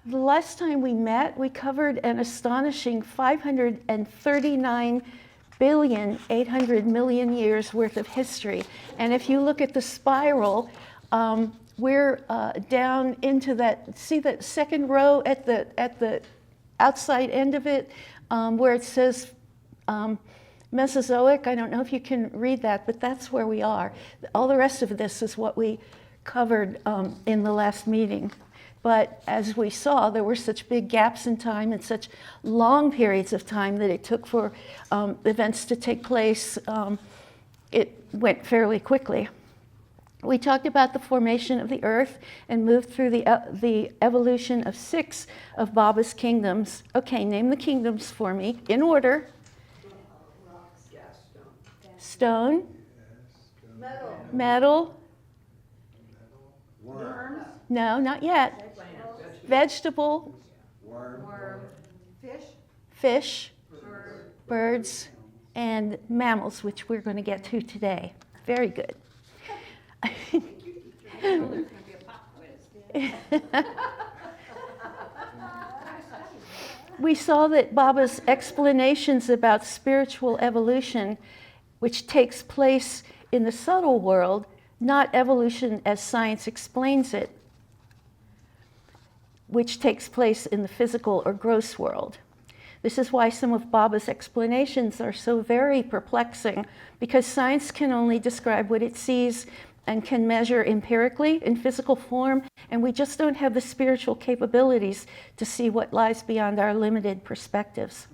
The last time we met, we covered an astonishing 539,800,000,000 years worth of history. And if you look at the spiral, we're down into that, see that second row at the outside end of it, where it says Mesozoic. I don't know if you can read that, but that's where we are. All the rest of this is what we covered in the last meeting. But as we saw, there were such big gaps in time and such long periods of time that it took for events to take place. It went fairly quickly. We talked about the formation of the earth and moved through the evolution of 6 of Baba's kingdoms. Okay, name the kingdoms for me in order. Stone. Metal. Worms. No, not yet. Vegetable. Worm. Fish. Birds. And mammals, which we're going to get to today. Very good. We saw that Baba's explanations about spiritual evolution, which takes place in the subtle world, not evolution as science explains it, which takes place in the physical or gross world. This is why some of Baba's explanations are so very perplexing, because science can only describe what it sees and can measure empirically in physical form, and we just don't have the spiritual capabilities to see what lies beyond our limited perspectives.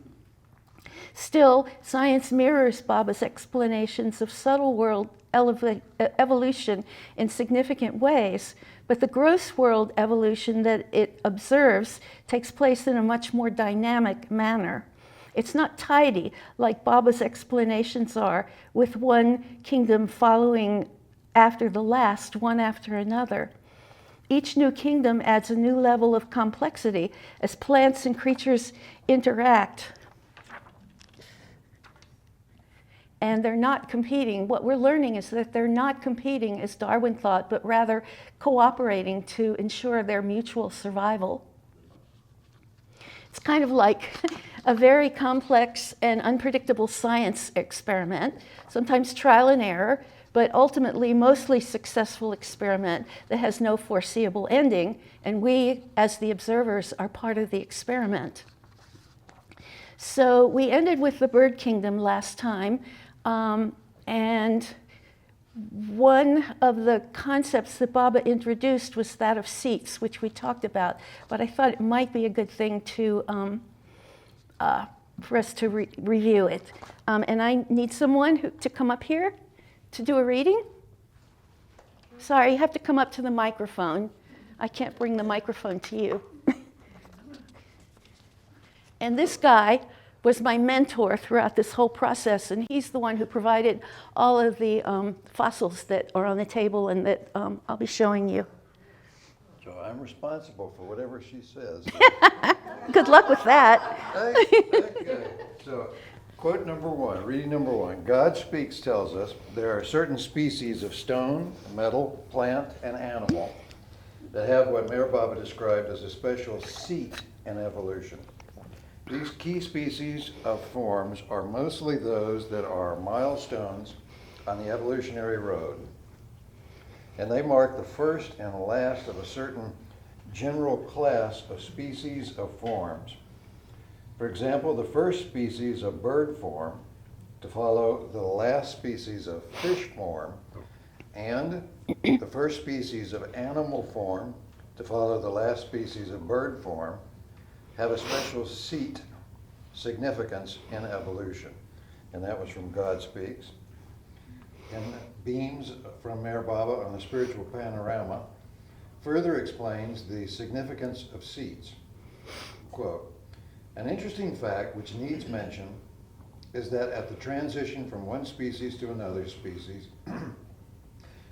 Still, science mirrors Baba's explanations of subtle world evolution in significant ways, but the gross world evolution that it observes takes place in a much more dynamic manner. It's not tidy like Baba's explanations are, with one kingdom following after the last, one after another. Each new kingdom adds a new level of complexity as plants and creatures interact. And they're not competing. What we're learning is that they're not competing as Darwin thought, but rather cooperating to ensure their mutual survival. It's kind of like a very complex and unpredictable science experiment, sometimes trial and error, but ultimately mostly successful experiment that has no foreseeable ending, and we, as the observers, are part of the experiment. So we ended with the bird kingdom last time, and one of the concepts that Baba introduced was that of seats, which we talked about, but I thought it might be a good thing to for us to review it. And I need someone to come up here to do a reading. Sorry, you have to come up to the microphone. I can't bring the microphone to you. And this guy was my mentor throughout this whole process, and he's the one who provided all of the fossils that are on the table and that I'll be showing you. So I'm responsible for whatever she says. Good luck with that. Okay. So, quote number 1, reading number 1. God Speaks tells us there are certain species of stone, metal, plant, and animal that have what Mayor Baba described as a special seat in evolution. These key species of forms are mostly those that are milestones on the evolutionary road, and they mark the first and last of a certain general class of species of forms. For example, the first species of bird form to follow the last species of fish form, and the first species of animal form to follow the last species of bird form have a special seat significance in evolution. And that was from God Speaks. And Beams from Mayor Baba on the Spiritual Panorama further explains the significance of seats. Quote, an interesting fact which needs mention is that at the transition from one species to another species,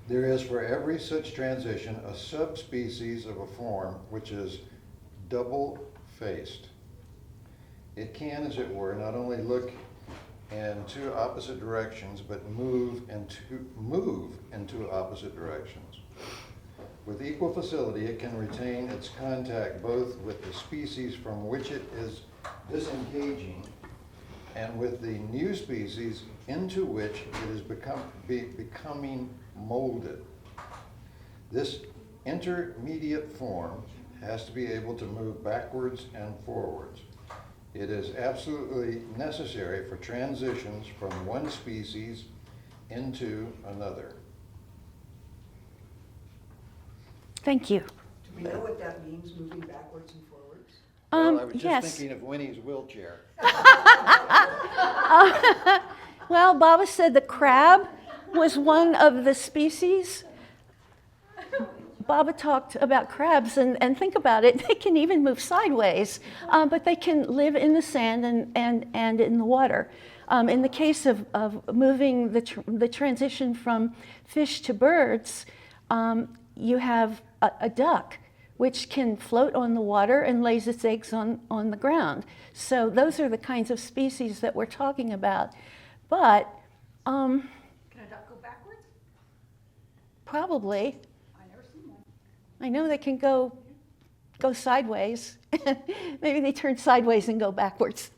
there is for every such transition a subspecies of a form which is double-faced. It can, as it were, not only look in two opposite directions, but move into opposite directions. With equal facility, it can retain its contact both with the species from which it is disengaging and with the new species into which it is becoming molded. This intermediate form has to be able to move backwards and forwards. It is absolutely necessary for transitions from one species into another. Thank you. Do we know what that means, moving backwards and forwards? Well, I was just yes. thinking of Winnie's wheelchair. Well, Baba said the crab was one of the species. Baba talked about crabs, and think about it, they can even move sideways, but they can live in the sand and in the water. In the case of moving the transition from fish to birds, you have a duck, which can float on the water and lays its eggs on the ground. So those are the kinds of species that we're talking about. But Can a duck go backwards? probably, I never seen one. I know they can go sideways. Maybe they turn sideways and go backwards.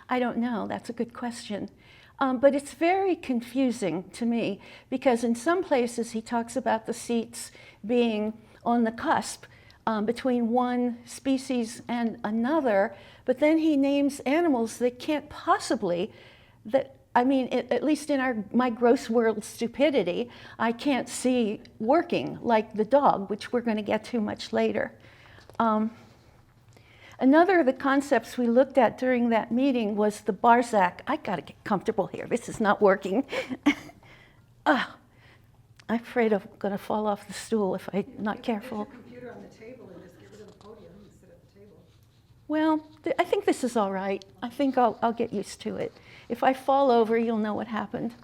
I don't know. That's a good question. But it's very confusing to me because in some places he talks about the seats being on the cusp between one species and another, but then he names animals that can't possibly, at least in my gross world stupidity, I can't see working, like the dog, which we're going to get to much later. Another of the concepts we looked at during that meeting was the Barzak. I got to get comfortable here. This is not working. I'm afraid I'm going to fall off the stool if I'm not careful. Put your computer on the table and just get rid of the podium and sit at the table. Well, I think this is all right. I think I'll get used to it. If I fall over, you'll know what happened.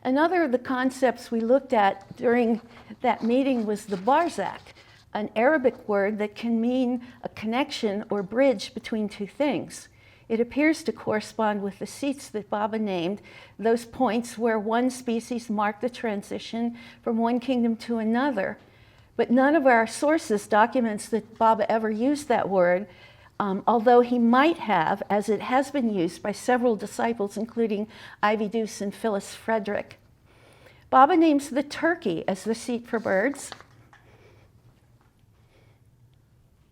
Another of the concepts we looked at during that meeting was the Barzak, an Arabic word that can mean a connection or bridge between two things. It appears to correspond with the seats that Baba named, those points where one species marked the transition from one kingdom to another. But none of our sources documents that Baba ever used that word, although he might have, as it has been used by several disciples, including Ivy Deuce and Phyllis Frederick. Baba names the turkey as the seat for birds.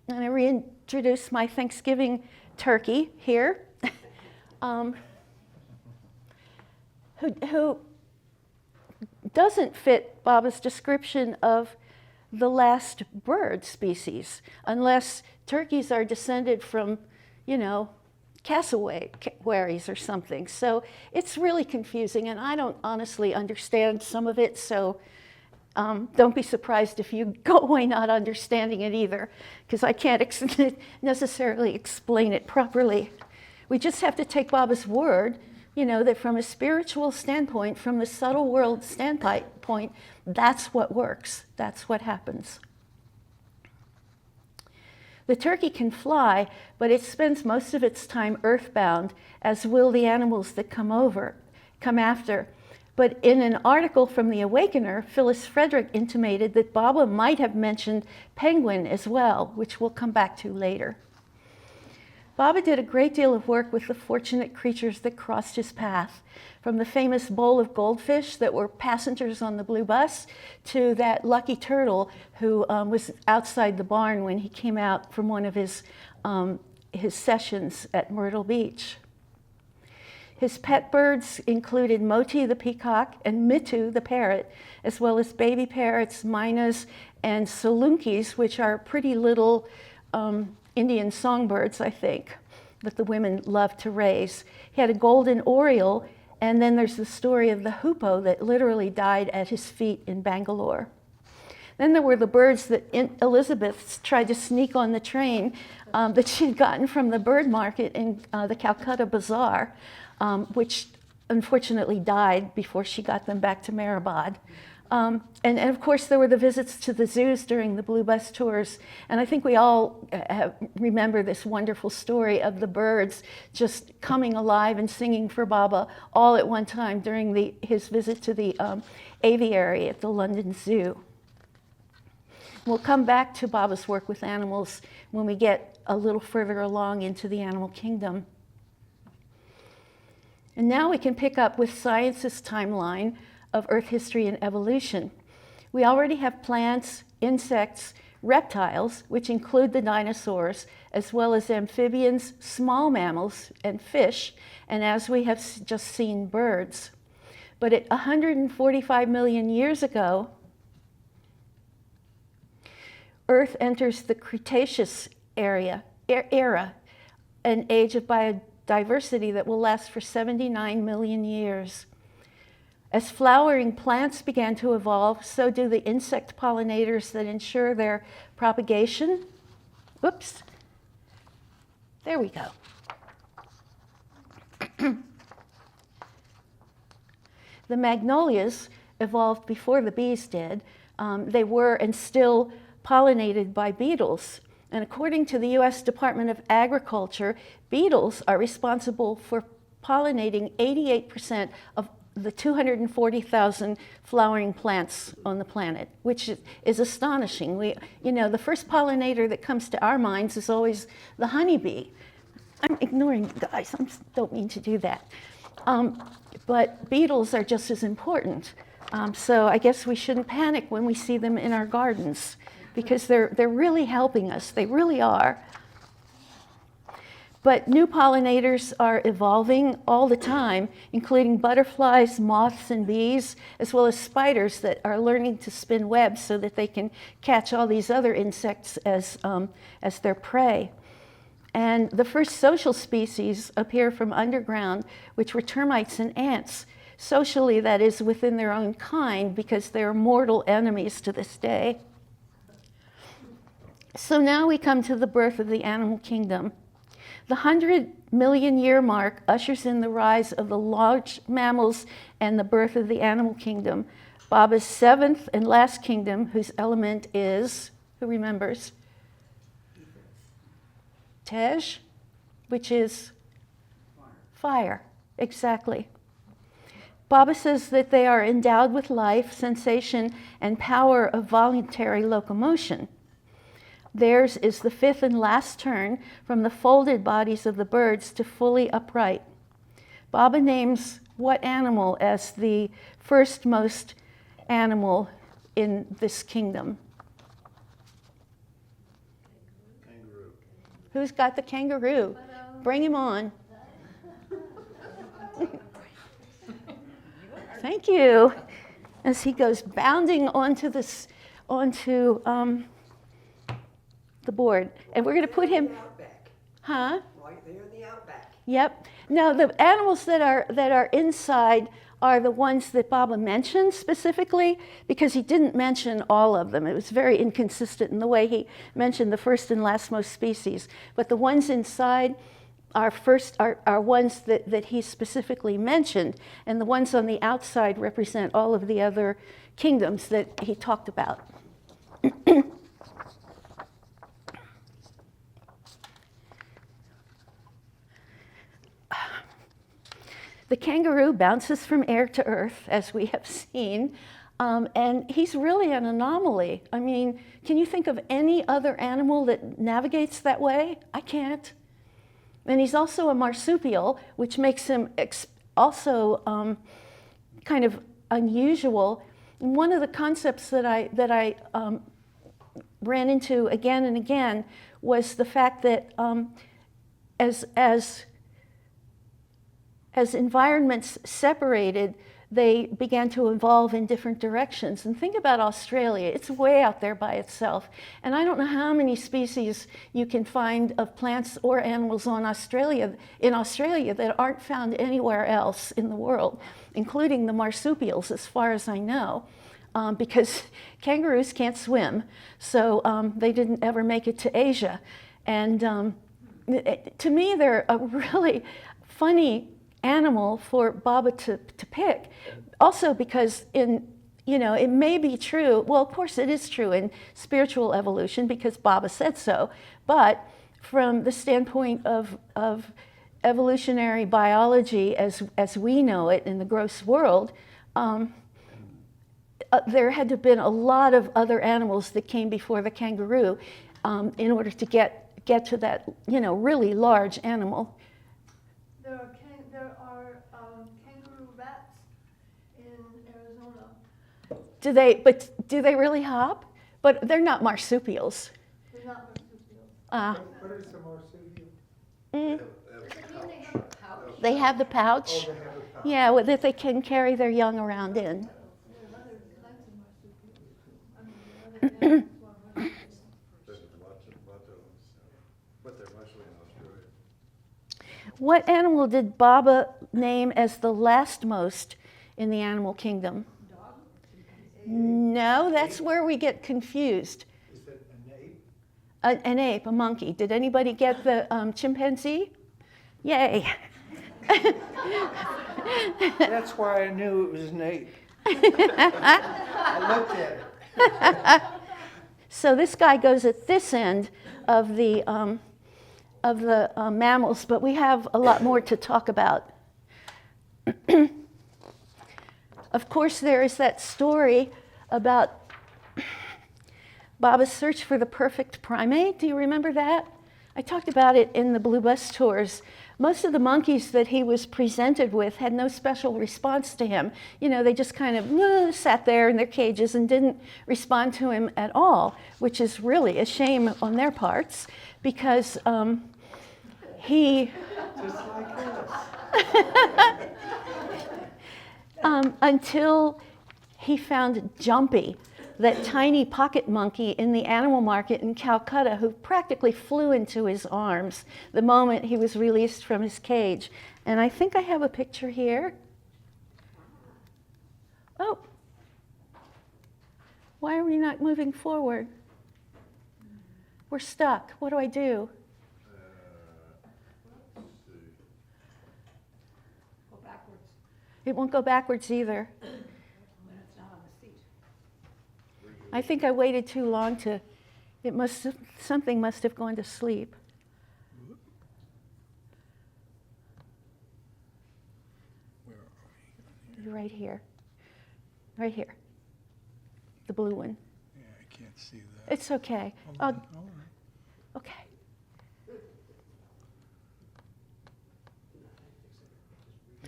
And I reintroduce my Thanksgiving turkey here, who doesn't fit Baba's description of the last bird species, unless turkeys are descended from, cassowaries or something. So it's really confusing, and I don't honestly understand some of it, so don't be surprised if you go away not understanding it either, because I can't necessarily explain it properly. We just have to take Baba's word, that from a spiritual standpoint, from the subtle world standpoint, that's what works. That's what happens. The turkey can fly, but it spends most of its time earthbound, as will the animals that come after. But in an article from The Awakener, Phyllis Frederick intimated that Baba might have mentioned penguin as well, which we'll come back to later. Baba did a great deal of work with the fortunate creatures that crossed his path, from the famous bowl of goldfish that were passengers on the blue bus to that lucky turtle who was outside the barn when he came out from one of his sessions at Myrtle Beach. His pet birds included Moti the peacock and Mitu the parrot, as well as baby parrots, mynas, and salunkis, which are pretty little Indian songbirds, I think, that the women love to raise. He had a golden oriole, and then there's the story of the hoopoe that literally died at his feet in Bangalore. Then there were the birds that Elizabeth tried to sneak on the train that she'd gotten from the bird market in the Calcutta Bazaar, which unfortunately died before she got them back to Mehrabad. And of course, there were the visits to the zoos during the Blue Bus tours. And I think we all remember this wonderful story of the birds just coming alive and singing for Baba all at one time during his visit to the aviary at the London Zoo. We'll come back to Baba's work with animals when we get a little further along into the animal kingdom. And now we can pick up with science's timeline of Earth history and evolution. We already have plants, insects, reptiles, which include the dinosaurs, as well as amphibians, small mammals, and fish, and as we have just seen, birds. But at 145 million years ago, Earth enters the Cretaceous era, an age of biodiversity that will last for 79 million years. As flowering plants began to evolve, so do the insect pollinators that ensure their propagation. Whoops. There we go. The magnolias evolved before the bees did. They were and still pollinated by beetles. And according to the U.S. Department of Agriculture, beetles are responsible for pollinating 88% of the 240,000 flowering plants on the planet, which is astonishing. The first pollinator that comes to our minds is always the honeybee. I'm ignoring you guys, I don't mean to do that. But beetles are just as important. So I guess we shouldn't panic when we see them in our gardens, because they're really helping us, they really are. But new pollinators are evolving all the time, including butterflies, moths, and bees, as well as spiders that are learning to spin webs so that they can catch all these other insects as their prey. And the first social species appear from underground, which were termites and ants. Socially, that is, within their own kind, because they're mortal enemies to this day. So now we come to the birth of the animal kingdom. The 100 million year mark ushers in the rise of the large mammals and the birth of the animal kingdom. Baba's seventh and last kingdom, whose element is, who remembers? Tej, which is fire, exactly. Baba says that they are endowed with life, sensation, and power of voluntary locomotion. Theirs is the fifth and last turn from the folded bodies of the birds to fully upright. Baba names what animal as the first most animal in this kingdom? Kangaroo. Who's got the kangaroo? Bring him on. Thank you. As he goes bounding onto the board, and we're going to put him. Outback. Huh? Right there in the outback. Yep. No, the animals that are inside are the ones that Baba mentioned specifically, because he didn't mention all of them. It was very inconsistent in the way he mentioned the first and last most species. But the ones inside are ones that he specifically mentioned, and the ones on the outside represent all of the other kingdoms that he talked about. The kangaroo bounces from air to earth, as we have seen, and he's really an anomaly. I mean, can you think of any other animal that navigates that way? I can't. And he's also a marsupial, which makes him also kind of unusual. And one of the concepts that I ran into again and again was the fact that as environments separated, they began to evolve in different directions. And think about Australia. It's way out there by itself. And I don't know how many species you can find of plants or animals in Australia that aren't found anywhere else in the world, including the marsupials, as far as I know, because kangaroos can't swim. So they didn't ever make it to Asia. And to me, they're a really funny animal for Baba to pick. Also because it may be true, well, of course it is true in spiritual evolution because Baba said so, but from the standpoint of evolutionary biology as we know it in the gross world, there had to have been a lot of other animals that came before the kangaroo in order to get to that, really large animal. There are kangaroo rats in Arizona. Do they really hop? But they're not marsupials. They're not marsupials. What is the marsupial? Mm, They have a pouch. they have the pouch. Oh, they have a pouch. Yeah, that they can carry their young around in. There are other kinds of marsupials. I mean, there are other animals who are marsupials. There's lots of them, but they're mostly in Australia. What animal did Baba name as the lastmost in the animal kingdom? Dog? No, that's where we get confused. Is that an ape? An ape, a monkey. Did anybody get the chimpanzee? Yay. That's why I knew it was an ape. I looked at it. So this guy goes at this end of the mammals, but we have a lot more to talk about. Of course, there is that story about Baba's search for the perfect primate. Do you remember that? I talked about it in the Blue Bus tours. Most of the monkeys that he was presented with had no special response to him. They just kind of sat there in their cages and didn't respond to him at all, which is really a shame on their parts because he... Just like us. Until he found Jumpy, that tiny pocket monkey in the animal market in Calcutta, who practically flew into his arms the moment he was released from his cage. And I think I have a picture here. Oh, why are we not moving forward? We're stuck. What do I do? Go backwards It won't go backwards either. when it's not on the seat. I think I waited too long to, something must have gone to sleep. You're right here. Right here. The blue one. Yeah, I can't see that. It's okay. All right. Okay.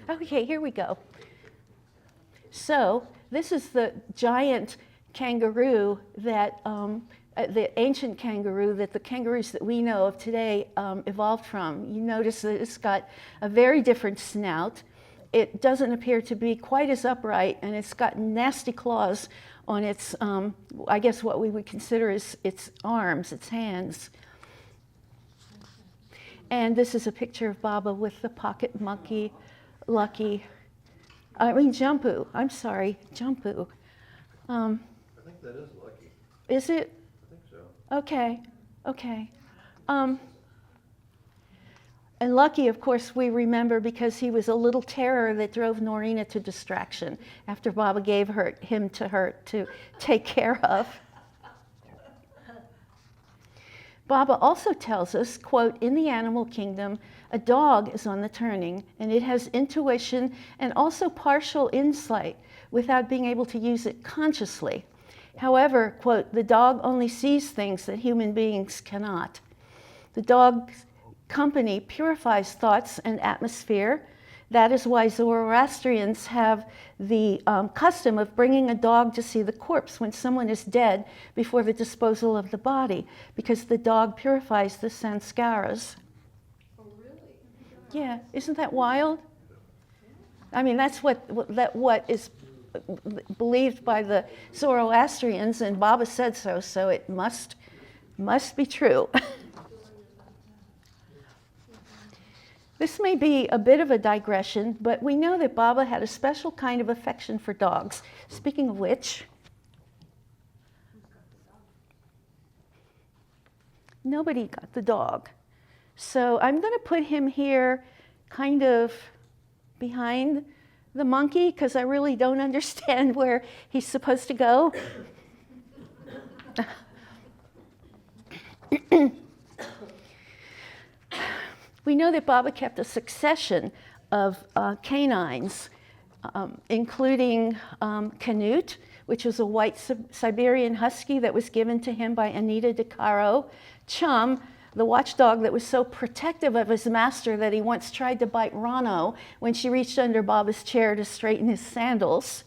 Okay, here we go. So this is the giant kangaroo that, the ancient kangaroo that the kangaroos that we know of today evolved from. You notice that it's got a very different snout. It doesn't appear to be quite as upright, and it's got nasty claws on its, I guess what we would consider is its arms, its hands. And this is a picture of Baba with the pocket monkey, Jumpu. I'm sorry, Jumpu. I think that is Lucky. Is it? I think so. Okay. And Lucky, of course, we remember because he was a little terror that drove Norina to distraction after Baba gave him to her to take care of. Baba also tells us, quote, in the animal kingdom, a dog is on the turning, and it has intuition and also partial insight without being able to use it consciously. However, quote, the dog only sees things that human beings cannot. The dog's company purifies thoughts and atmosphere. That is why Zoroastrians have the custom of bringing a dog to see the corpse when someone is dead before the disposal of the body, because the dog purifies the sanskaras. Oh, really? Yeah, isn't that wild? I mean, that's what is believed by the Zoroastrians, and Baba said so, so it must be true. This may be a bit of a digression, but we know that Baba had a special kind of affection for dogs. Speaking of which, nobody got the dog. So I'm going to put him here kind of behind the monkey because I really don't understand where he's supposed to go. We know that Baba kept a succession of canines, including Canute, which was a white Siberian husky that was given to him by Anita De Caro. Chum, the watchdog that was so protective of his master that he once tried to bite Rano when she reached under Baba's chair to straighten his sandals.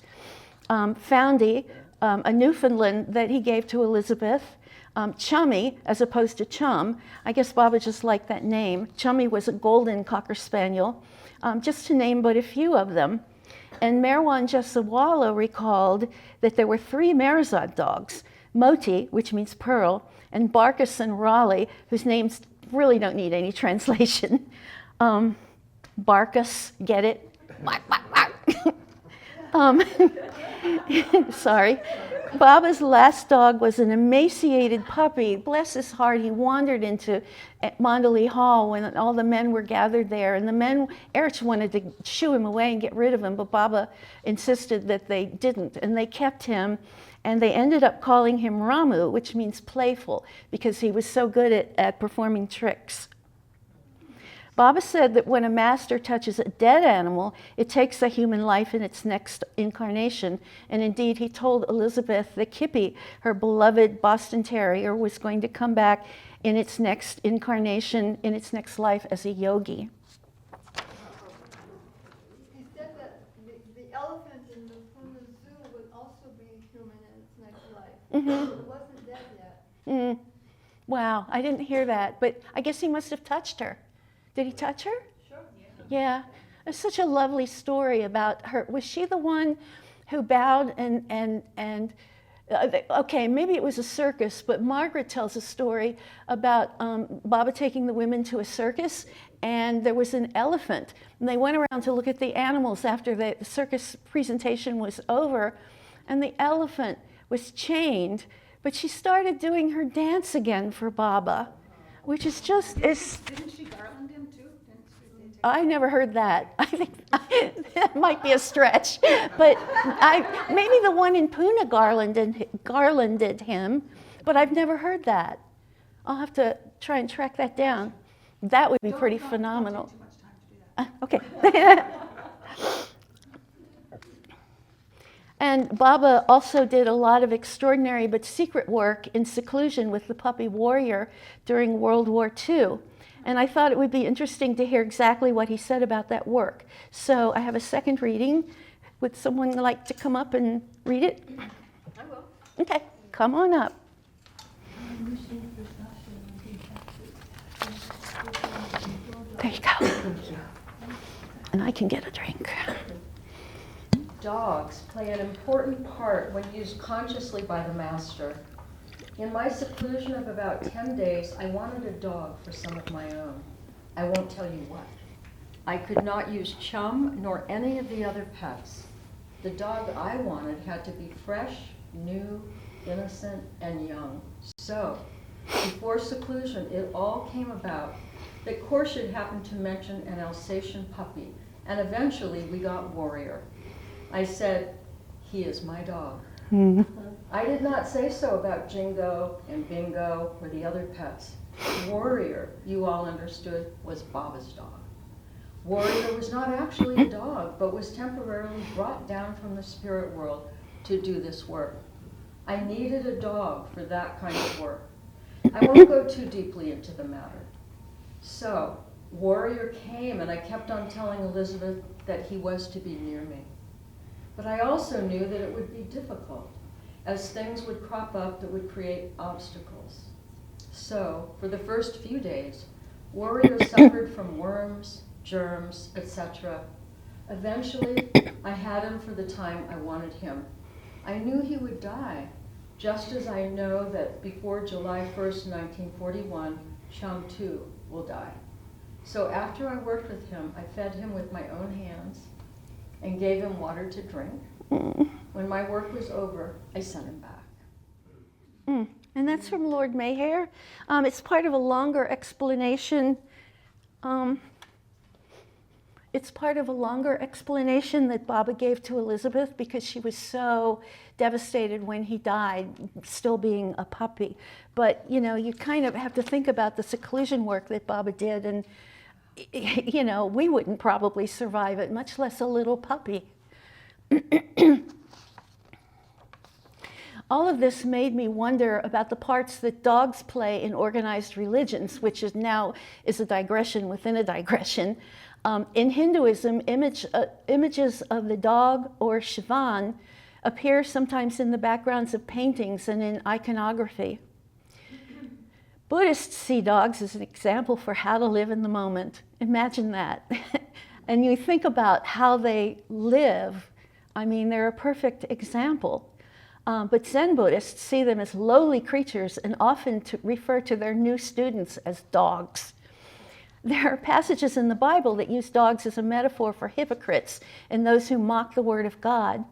Foundy, a Newfoundland that he gave to Elizabeth. Chummy, as opposed to Chum. I guess Baba just liked that name. Chummy was a golden Cocker Spaniel, just to name but a few of them. And Merwan Jasawala recalled that there were 3 Merzad dogs, Moti, which means pearl, and Barkus and Raleigh, whose names really don't need any translation. Barkus, get it? Sorry. Baba's last dog was an emaciated puppy. Bless his heart, he wandered into Mandalay Hall when all the men were gathered there, and the men, Erich wanted to shoo him away and get rid of him, but Baba insisted that they didn't, and they kept him, and they ended up calling him Ramu, which means playful, because he was so good at performing tricks. Baba said that when a master touches a dead animal, it takes a human life in its next incarnation. And indeed, he told Elizabeth that Kippy, her beloved Boston Terrier, was going to come back in its next incarnation, in its next life as a yogi. He said that the elephant in the Pune Zoo would also be human in its next life. It wasn't dead yet. Wow, I didn't hear that, but I guess he must have touched her. Did he touch her? Sure. Yeah. It's such a lovely story about her. Was she the one who bowed okay, maybe it was a circus, but Margaret tells a story about Baba taking the women to a circus, and there was an elephant. And they went around to look at the animals after the circus presentation was over, and the elephant was chained, but she started doing her dance again for Baba, which is just... Didn't she garland him too? Didn't she take I never heard that. I think that might be a stretch, but maybe the one in Pune garlanded him, but I've never heard that. I'll have to try and track that down. That would be pretty phenomenal. too much time to do that? Okay. And Baba also did a lot of extraordinary but secret work in seclusion with the puppy Warrior during World War II. And I thought it would be interesting to hear exactly what he said about that work. So I have a second reading. Would someone like to come up and read it? I will. Okay, come on up. There you go. And I can get a drink. Dogs play an important part when used consciously by the master. In my seclusion of about 10 days, I wanted a dog for some of my own. I won't tell you what. I could not use Chum nor any of the other pets. The dog I wanted had to be fresh, new, innocent, and young. So, before seclusion, it all came about that Khorshid happened to mention an Alsatian puppy, and eventually we got Warrior. I said, he is my dog. I did not say so about Jingo and Bingo or the other pets. Warrior, you all understood, was Baba's dog. Warrior was not actually a dog, but was temporarily brought down from the spirit world to do this work. I needed a dog for that kind of work. I won't go too deeply into the matter. So, Warrior came, and I kept on telling Elizabeth that he was to be near me. But I also knew that it would be difficult, as things would crop up that would create obstacles. So, for the first few days, Warrior suffered from worms, germs, etc. Eventually, I had him for the time I wanted him. I knew he would die, just as I know that before July 1st, 1941, Chum too will die. So after I worked with him, I fed him with my own hands and gave him water to drink. When my work was over, I sent him back. And that's from Lord Mayhair. It's part of a longer explanation. It's part of a longer explanation that Baba gave to Elizabeth because she was so devastated when he died, still being a puppy. But, you know, you kind of have to think about the seclusion work that Baba did, and, you know, we wouldn't probably survive it, much less a little puppy. all of this made me wonder about the parts that dogs play in organized religions, which is now is a digression within a digression. In Hinduism, images of the dog or Shivan appear sometimes in the backgrounds of paintings and in iconography. Buddhists see dogs as an example for how to live in the moment. Imagine that. And you think about how they live. I mean, they're a perfect example. But Zen Buddhists see them as lowly creatures and often refer to their new students as dogs. There are passages in the Bible that use dogs as a metaphor for hypocrites and those who mock the word of God.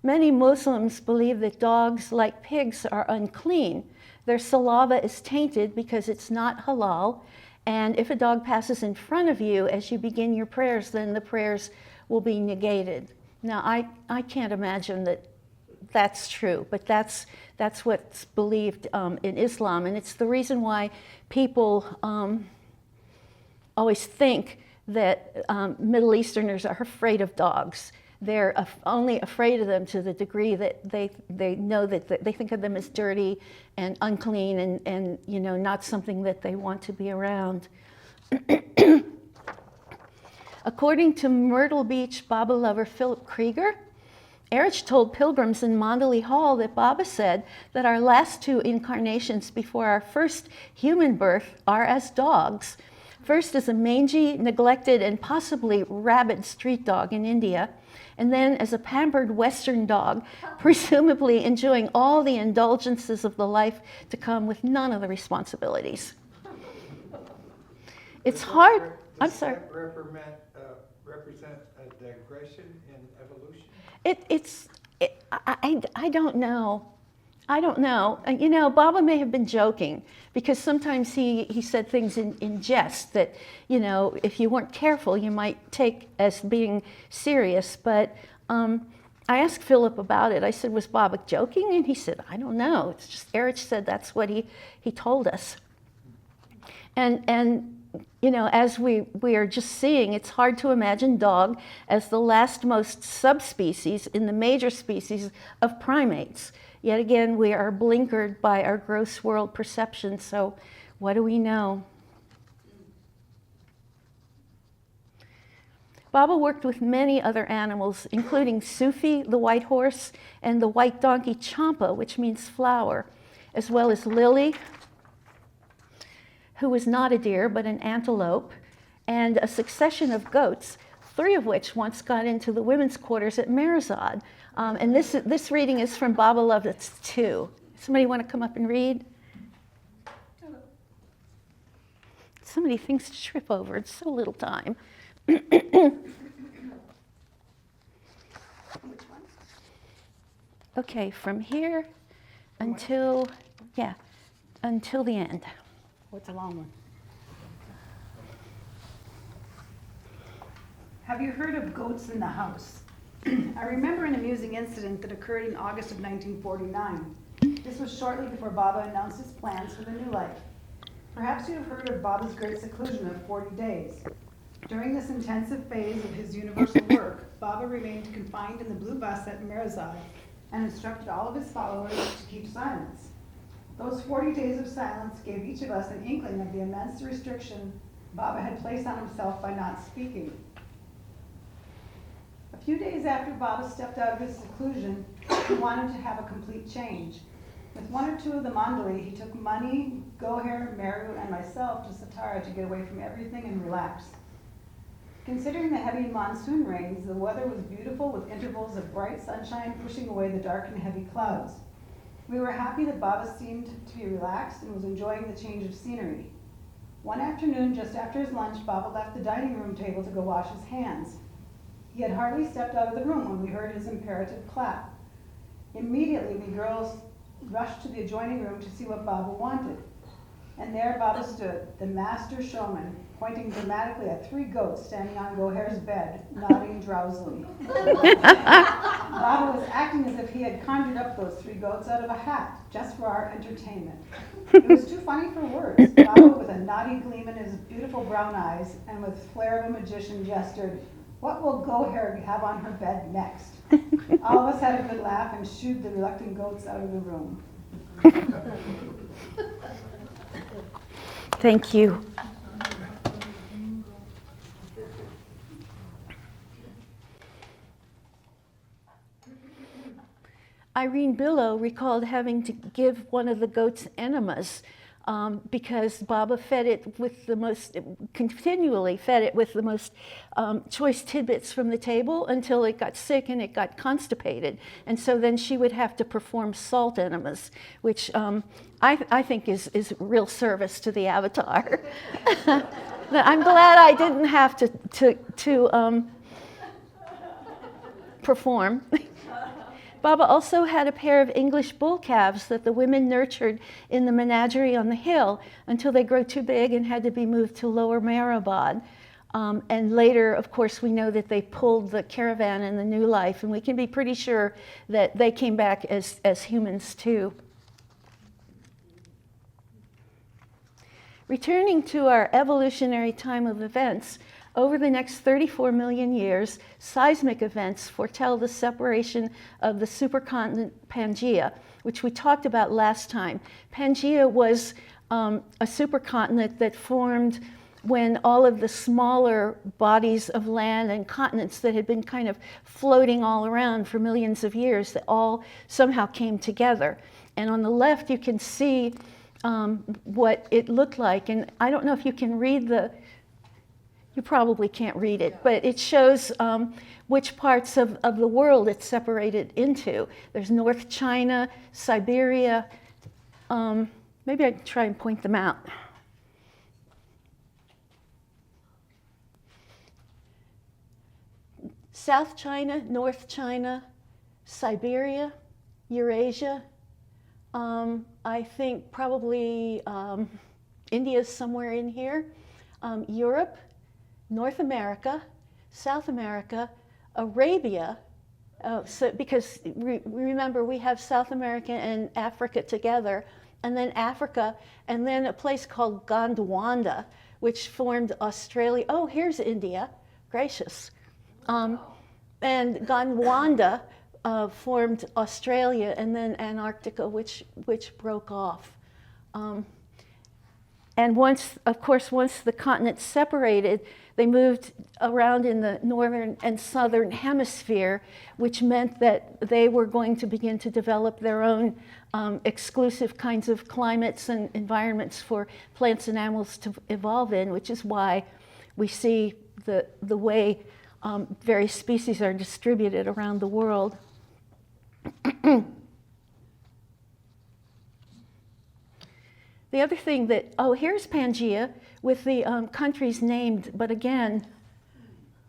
Many Muslims believe that dogs, like pigs, are unclean. Their saliva is tainted because it's not halal, and if a dog passes in front of you as you begin your prayers, then the prayers will be negated. Now, I can't imagine that that's true, but that's what's believed in Islam, and it's the reason why people always think that Middle Easterners are afraid of dogs. They're only afraid of them to the degree that they know that they think of them as dirty and unclean and you know, not something that they want to be around. According to Myrtle Beach Baba lover Philip Krieger, Erich told pilgrims in Mandalay Hall that Baba said that our last two incarnations before our first human birth are as dogs. First as a mangy, neglected, and possibly rabid street dog in India, and then as a pampered Western dog, presumably enjoying all the indulgences of the life to come with none of the responsibilities. It's hard. I'm sorry. Does that represent a digression in evolution? I don't know. I don't know. You know, Baba may have been joking because sometimes he said things in jest that, you know, if you weren't careful, you might take as being serious. But I asked Philip about it. I said, was Baba joking? And he said, I don't know. It's just Erich said that's what he told us. And you know, as we are just seeing, it's hard to imagine dog as the last most subspecies in the major species of primates. Yet again, we are blinkered by our gross world perception, so what do we know? Baba worked with many other animals, including Sufi, the white horse, and the white donkey Champa, which means flower, as well as Lily, who was not a deer, but an antelope, and a succession of goats, 3 of which once got into the women's quarters at Merazad. And this reading is from Baba Lovett's 2. Somebody want to come up and read? So many things to trip over. It's so little time. Which one? Okay, from here until the end. What's a long one? Have you heard of goats in the house? I remember an amusing incident that occurred in August of 1949. This was shortly before Baba announced his plans for the new life. Perhaps you have heard of Baba's great seclusion of 40 days. During this intensive phase of his universal work, Baba remained confined in the blue bus at Merazad and instructed all of his followers to keep silence. Those 40 days of silence gave each of us an inkling of the immense restriction Baba had placed on himself by not speaking. A few days after Baba stepped out of his seclusion, he wanted to have a complete change. With 1 or 2 of the Mandalay, he took Mani, Goher, Meru, and myself to Satara to get away from everything and relax. Considering the heavy monsoon rains, the weather was beautiful with intervals of bright sunshine pushing away the dark and heavy clouds. We were happy that Baba seemed to be relaxed and was enjoying the change of scenery. One afternoon, just after his lunch, Baba left the dining room table to go wash his hands. He had hardly stepped out of the room when we heard his imperative clap. Immediately, we girls rushed to the adjoining room to see what Baba wanted. And there Baba stood, the master showman, pointing dramatically at 3 goats standing on Goher's bed, nodding drowsily. Baba was acting as if he had conjured up those 3 goats out of a hat, just for our entertainment. It was too funny for words. Baba, with a naughty gleam in his beautiful brown eyes, and with flair of a magician, gestured, "What will Goher have on her bed next?" All of us had a good laugh and shooed the reluctant goats out of the room. Thank you. Irene Billow recalled having to give one of the goats enemas because Baba fed it with the most, continually fed it with the most choice tidbits from the table until it got sick and it got constipated. And so then she would have to perform salt enemas, which I think is real service to the avatar. I'm glad I didn't have to perform. Baba also had a pair of English bull calves that the women nurtured in the menagerie on the hill until they grew too big and had to be moved to Lower Mehrabad. And later, of course, we know that they pulled the caravan in the New Life, and we can be pretty sure that they came back as humans too. Returning to our evolutionary time of events, over the next 34 million years, seismic events foretell the separation of the supercontinent Pangaea, which we talked about last time. Pangaea was a supercontinent that formed when all of the smaller bodies of land and continents that had been kind of floating all around for millions of years, that all somehow came together. And on the left, you can see what it looked like. And I don't know if you can read you probably can't read it, but it shows which parts of the world it's separated into. There's North China, Siberia. Maybe I can try and point them out. South China, North China, Siberia, Eurasia. I think probably India's somewhere in here. Europe, North America, South America, Arabia, because remember we have South America and Africa together, and then Africa, and then a place called Gondwana, which formed Australia. Oh, here's India, gracious. And Gondwana formed Australia, and then Antarctica, which broke off. And once the continents separated, they moved around in the northern and southern hemisphere, which meant that they were going to begin to develop their own exclusive kinds of climates and environments for plants and animals to evolve in, which is why we see the way various species are distributed around the world. The other thing here's Pangaea with the countries named, but again,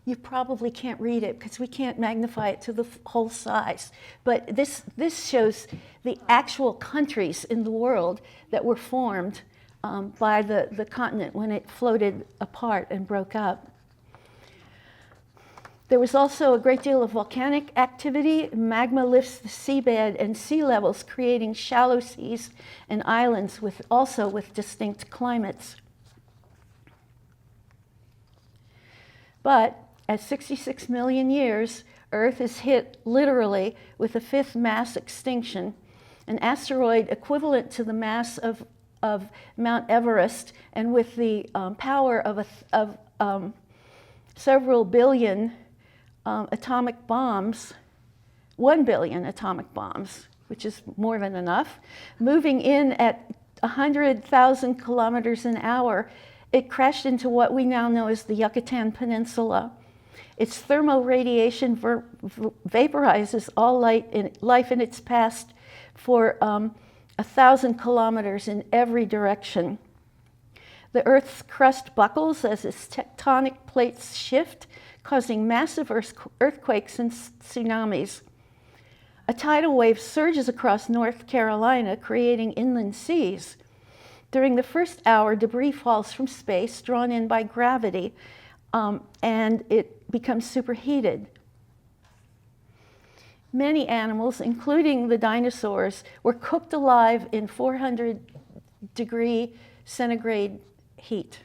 you probably can't read it because we can't magnify it to the whole size. But this shows the actual countries in the world that were formed by the continent when it floated apart and broke up. There was also a great deal of volcanic activity. Magma lifts the seabed and sea levels, creating shallow seas and islands also with distinct climates. But at 66 million years, Earth is hit literally with a fifth mass extinction, an asteroid equivalent to the mass of Mount Everest and with the power of several billion atomic bombs, 1 billion atomic bombs, which is more than enough, moving in at 100,000 kilometers an hour, it crashed into what we now know as the Yucatan Peninsula. Its thermal radiation vaporizes all life in its path for 1,000 kilometers in every direction. The Earth's crust buckles as its tectonic plates shift, causing massive earthquakes and tsunamis. A tidal wave surges across North Carolina, creating inland seas. During the first hour, debris falls from space, drawn in by gravity, and it becomes superheated. Many animals, including the dinosaurs, were cooked alive in 400-degree centigrade heat.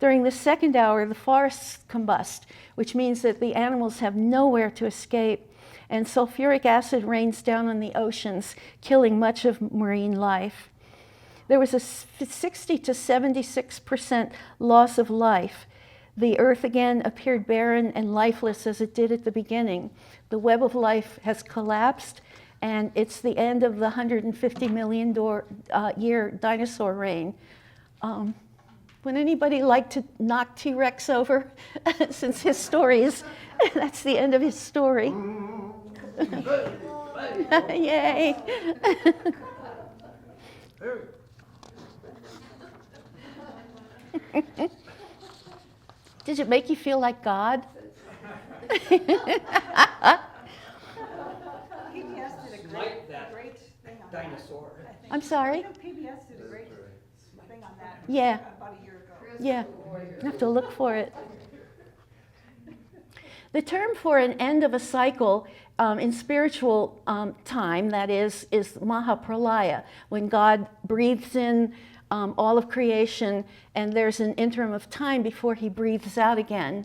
During the second hour, the forests combust, which means that the animals have nowhere to escape, and sulfuric acid rains down on the oceans, killing much of marine life. There was a 60 to 76% loss of life. The earth again appeared barren and lifeless as it did at the beginning. The web of life has collapsed, and it's the end of the 150 million year dinosaur reign. Would anybody like to knock T-Rex over? Since his story is, that's the end of his story. Yay. Did it make you feel like God? PBS did a Like that great thing on dinosaur. that, I think. I'm sorry? I know PBS did a great thing on that. Yeah. About a year ago. Yeah, I have to look for it. The term for an end of a cycle in spiritual time, that is Mahapralaya, when God breathes in all of creation and there's an interim of time before he breathes out again.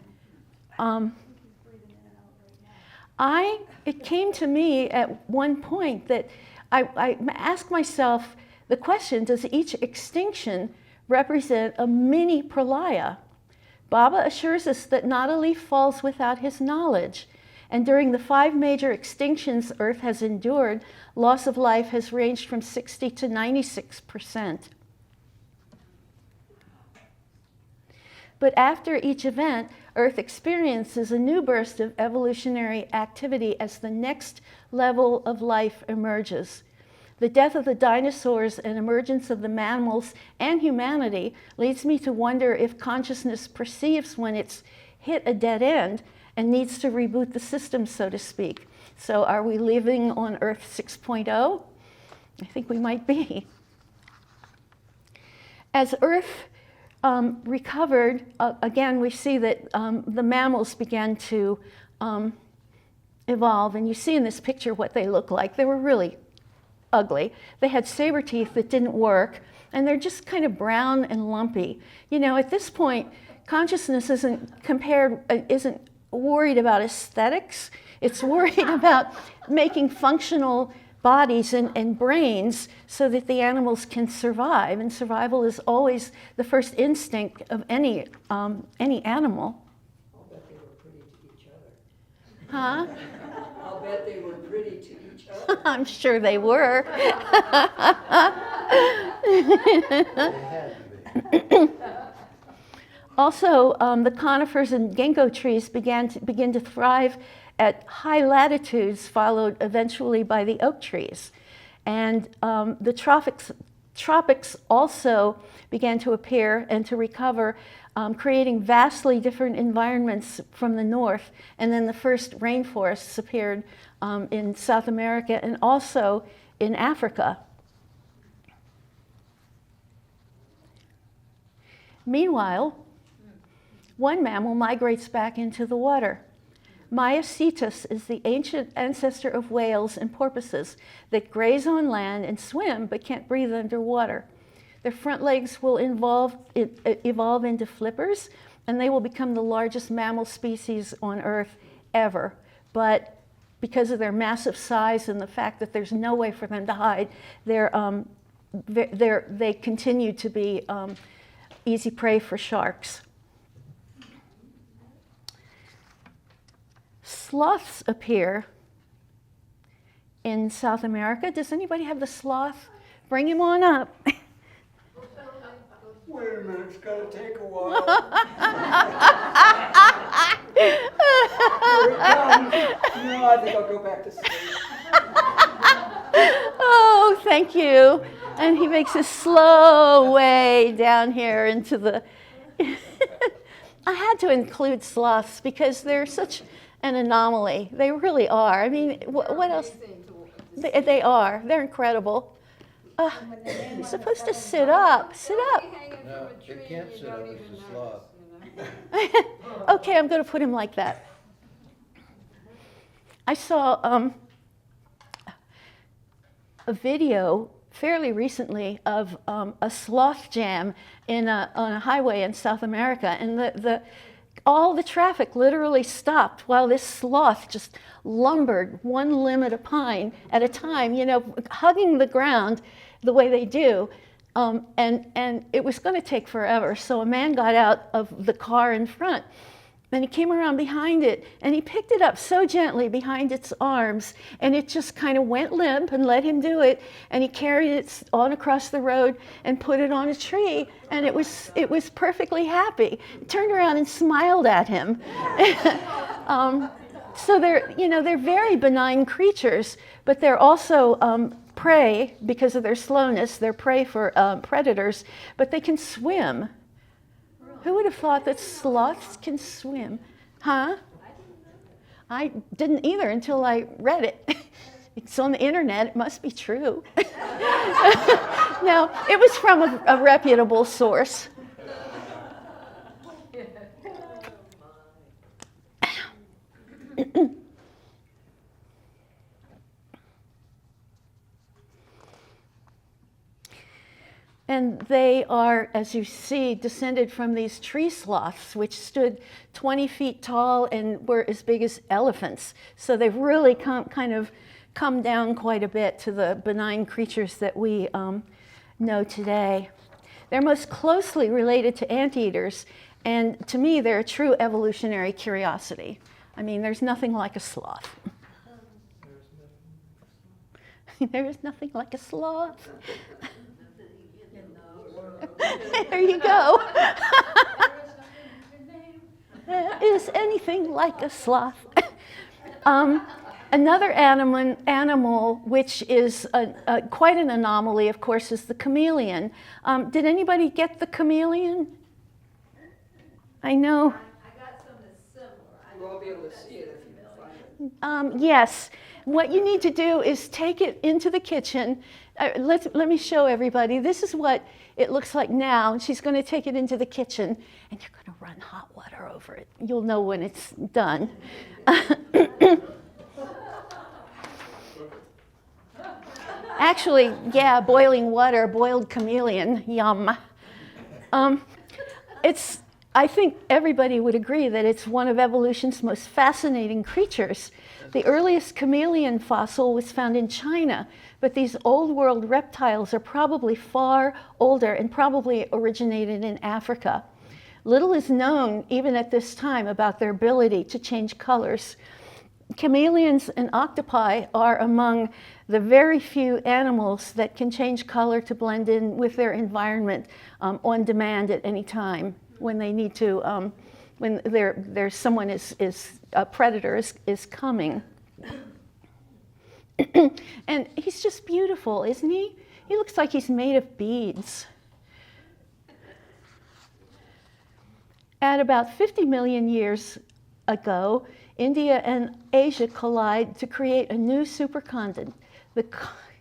It came to me at one point that I asked myself the question, does each extinction represent a mini pralaya? Baba assures us that not a leaf falls without his knowledge. And during the 5 major extinctions Earth has endured, loss of life has ranged from 60 to 96%. But after each event, Earth experiences a new burst of evolutionary activity as the next level of life emerges. The death of the dinosaurs and emergence of the mammals and humanity leads me to wonder if consciousness perceives when it's hit a dead end and needs to reboot the system, so to speak. So are we living on Earth 6.0? I think we might be. As Earth recovered, again, we see that the mammals began to evolve. And you see in this picture what they look like. They were really ugly. They had saber teeth that didn't work, and they're just kind of brown and lumpy. You know, at this point, consciousness isn't worried about aesthetics. It's worried about making functional bodies and brains so that the animals can survive. And survival is always the first instinct of any animal. I'll bet they were pretty to each other. Huh? I'll bet they were pretty to each other. I'm sure they were. Also, the conifers and ginkgo trees begin to thrive at high latitudes, followed eventually by the oak trees. And the tropics also began to appear and to recover, creating vastly different environments from the north. And then the first rainforests appeared in South America and also in Africa. Meanwhile, one mammal migrates back into the water. Myocetus is the ancient ancestor of whales and porpoises that graze on land and swim but can't breathe underwater. Their front legs will evolve into flippers, and they will become the largest mammal species on Earth ever. But because of their massive size and the fact that there's no way for them to hide, they continue to be easy prey for sharks. Sloths appear in South America. Does anybody have the sloth? Bring him on up. Wait a minute, it's gonna take a while. Here it comes. No, I think I'll go back to sleep. Oh, thank you. And he makes a slow way down here into the... I had to include sloths because they're such an anomaly. They really are. I mean, what else? They are. They're incredible. You're supposed to sit up. Sit up. No, it can't sit up, it's a sloth. Okay, I'm going to put him like that. I saw a video fairly recently of a sloth jam on a highway in South America, and all the traffic literally stopped while this sloth just lumbered one limb at a pine at a time, hugging the ground the way they do. And it was going to take forever. So a man got out of the car in front, and he came around behind it, and he picked it up so gently behind its arms, and it just kind of went limp and let him do it. And he carried it on across the road and put it on a tree, and it was perfectly happy. Turned around and smiled at him. So they're very benign creatures, but they're also prey because of their slowness. They're prey for predators, but they can swim. Who would have thought that sloths can swim? Huh? I didn't either until I read it. It's on the internet, it must be true. No, it was from a reputable source. And they are, as you see, descended from these tree sloths, which stood 20 feet tall and were as big as elephants. So they've really come down quite a bit to the benign creatures that we know today. They're most closely related to anteaters, and to me, they're a true evolutionary curiosity. I mean, there's nothing like a sloth. There's nothing like a sloth. There you go. Is anything like a sloth? Another animal which is quite an anomaly, of course, is the chameleon. Did anybody get the chameleon? I know. I got some that's similar. You won't be able to see it if you find it. Yes. What you need to do is take it into the kitchen. Let me show everybody. This is what it looks like now. She's going to take it into the kitchen, and you're going to run hot water over it. You'll know when it's done. Actually, yeah, boiling water, boiled chameleon, yum. I think everybody would agree that it's one of evolution's most fascinating creatures. The earliest chameleon fossil was found in China, but these old world reptiles are probably far older and probably originated in Africa. Little is known, even at this time, about their ability to change colors. Chameleons and octopi are among the very few animals that can change color to blend in with their environment on demand at any time when they need to, when there's someone a predator is coming. And he's just beautiful, isn't he? He looks like he's made of beads. At about 50 million years ago, India and Asia collide to create a new supercontinent. The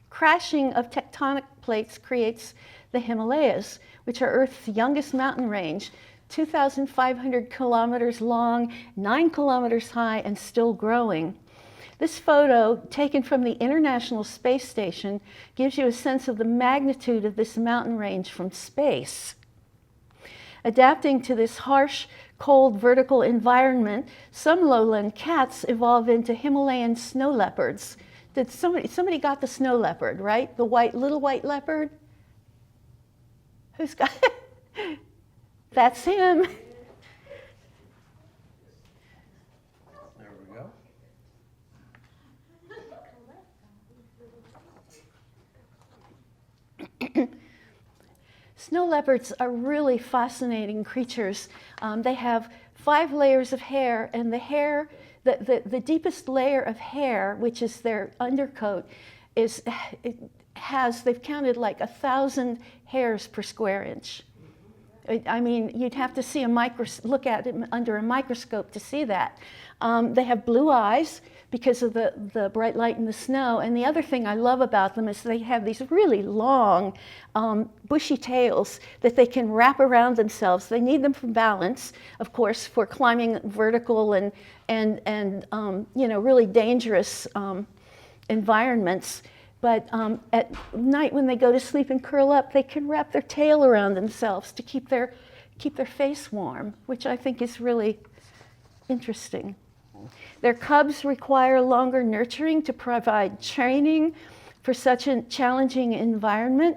crashing of tectonic plates creates the Himalayas, which are Earth's youngest mountain range, 2,500 kilometers long, 9 kilometers high, and still growing. This photo, taken from the International Space Station, gives you a sense of the magnitude of this mountain range from space. Adapting to this harsh, cold, vertical environment, some lowland cats evolve into Himalayan snow leopards. Did somebody got the snow leopard, right? The little white leopard? Who's got it? That's him. There we go. Snow leopards are really fascinating creatures. They have 5 layers of hair, and the hair, the deepest layer of hair, which is their undercoat, they've counted like 1,000 hairs per square inch. I mean, you'd have to see look at it under a microscope to see that. They have blue eyes because of the bright light in the snow. And the other thing I love about them is they have these really long, bushy tails that they can wrap around themselves. They need them for balance, of course, for climbing vertical and really dangerous environments. But at night when they go to sleep and curl up, they can wrap their tail around themselves to keep their face warm, which I think is really interesting. Their cubs require longer nurturing to provide training for such a challenging environment.